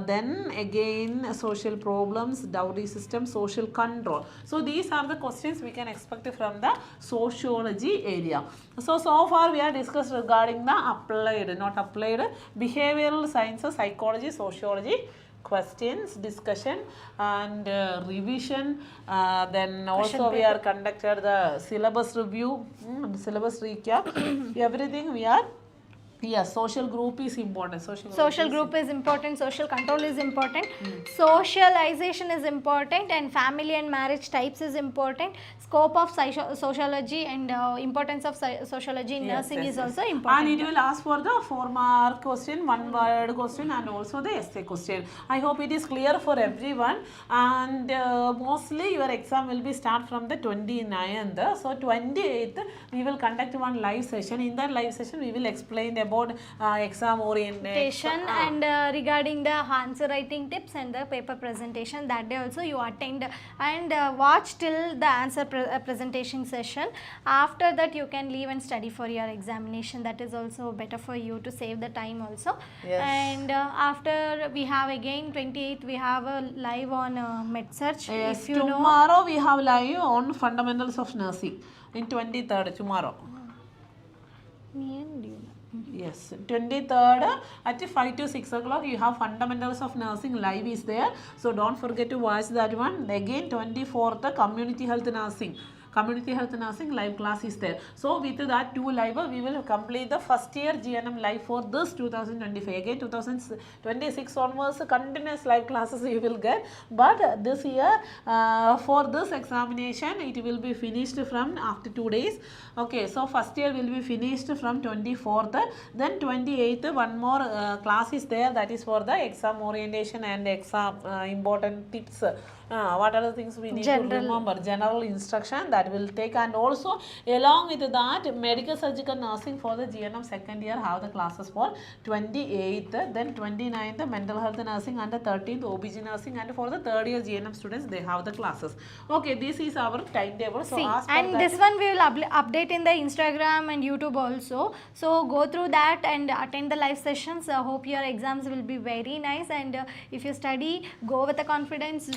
then again social problems, dowry system, social control. So these are the questions we can expect from the sociology area. So far we are discussed regarding the applied, not applied, behavioral sciences, psychology, sociology questions, discussion, and revision. Then also we are conducted the syllabus review, syllabus recap, everything we are. Yes, social group is important. Social group is important, social control is important, socialization is important, and family and marriage types is important. Scope of sociology and importance of sociology in nursing is also important. And it will ask for the 4-mark question, 1-word question, and also the essay question. I hope it is clear for everyone. And mostly your exam will be start from the 29th. So 28th we will conduct one live session. In that live session we will explain about exam orientation and regarding the answer writing tips and the paper presentation. That day also you attend and watch till the answer presentation session. After that you can leave and study for your examination. That is also better for you to save the time also. Yes. And after we have again 28th we have a live on MedSearch. Yes, If you tomorrow we have live on fundamentals of nursing in 23rd tomorrow. Yes, 23rd at 5 to 6 o'clock you have fundamentals of nursing live is there. So don't forget to watch that one. Again 24th community health nursing. Community health nursing live class is there. So with that 2 live we will complete the first year GNM live for this 2025. Again 2026 onwards continuous live classes you will get. But this year for this examination it will be finished from after 2 days. Okay, so first year will be finished from 24th. Then 28th one more class is there, that is for the exam orientation and exam important tips. What are the things we need to remember? General instruction that will take, and also along with that medical surgical nursing for the GNM second year have the classes for 28th, then 29th mental health nursing, and the 13th OBG nursing, and for the third year GNM students they have the classes. Okay, this is our timetable. So and this one we will update in the Instagram and YouTube also. So go through that and attend the live sessions. Hope your exams will be very nice, and if you study, go with the confidence.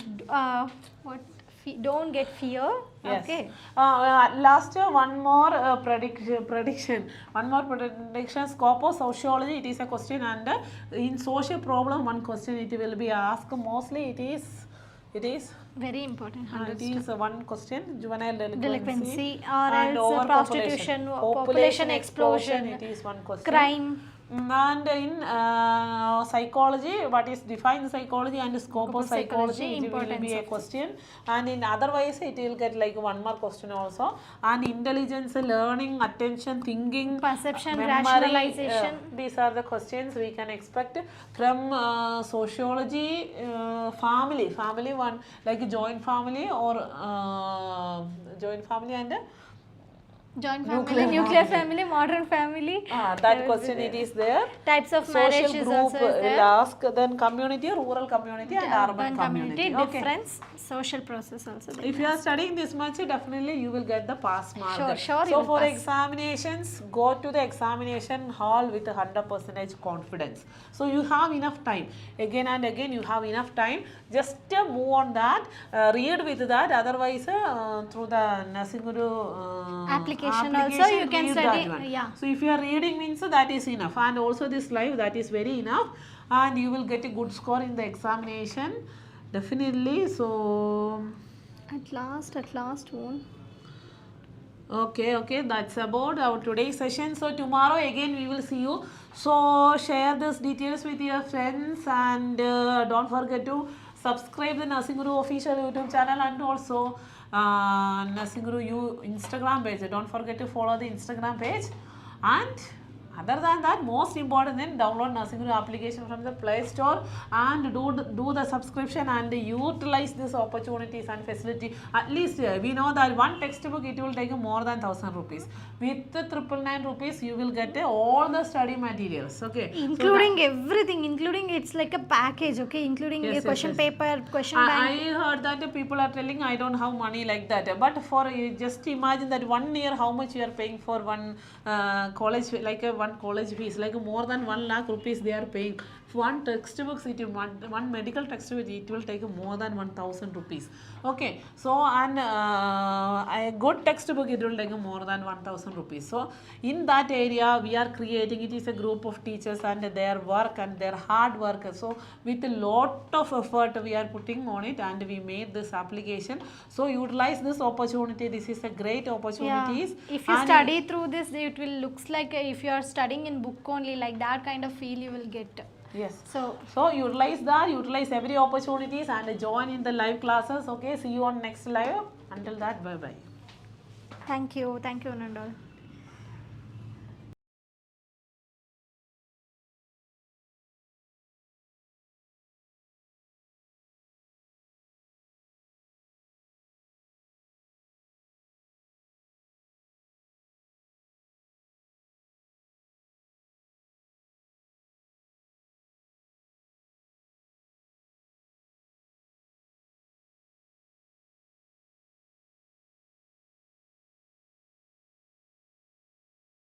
Don't get fear. Yes. Okay. Last year one more prediction. One more prediction. Scope of sociology. It is a question, and in social problem one question it will be asked. Mostly it is very important. It is one question, juvenile delinquency or and else prostitution, population explosion. It is one question. Crime. And in psychology, what is defined psychology and scope of psychology, it will be a question. And in otherwise it will get like one more question also. And intelligence, learning, attention, thinking, perception, memory, rationalization. These are the questions we can expect from sociology. Family one, like joint family or joint family and Joint family, nuclear family, modern family. That question it is there. Types of marriage Social is group also is will there. ask, then community, rural community and urban community. Okay. Difference, social process also. they If you are studying this much, definitely you will get the pass mark. Sure, you So will for pass. examinations, go to the examination hall with 100% confidence. So you have enough time. Again and again you have enough time. Just move on that, read with that. Otherwise, through the Nursing Guru Application also you can read study, that one. yeah. So if you are reading means that is enough, and also this live, that is very enough, and you will get a good score in the examination. Definitely. So At last one. okay, that's about our today's session. So tomorrow again we will see you. So share these details with your friends, and don't forget to subscribe the Nursing Guru official YouTube channel, and also Nursing Guru Instagram page. Don't forget to follow the Instagram page. And other than that, most important thing, download Nursing Guru application from the Play Store, and do the subscription and utilize these opportunities and facility. At least we know that one textbook it will take more than 1,000 rupees. With the 999 rupees, you will get all the study materials. Okay, Including everything, including it's like a package, okay, including a question paper, question bank. I heard that people are telling I don't have money like that. But for just imagine that 1 year how much you are paying for one college, like one college fees, like more than 1 lakh rupees they are paying. One textbook, one medical textbook, it will take more than 1,000 rupees. Okay, so and a good textbook it will take more than 1,000 rupees. So in that area we are creating, it is a group of teachers and their work and their hard work. So with a lot of effort we are putting on it, and we made this application. So utilize this opportunity. This is a great opportunity. If you study through this, it will looks like if you are studying in book only, like that kind of feel you will get. Yes. So utilize that, utilize every opportunities, and join in the live classes. Okay, see you on next live. Until that, bye bye. thank you, Anandal.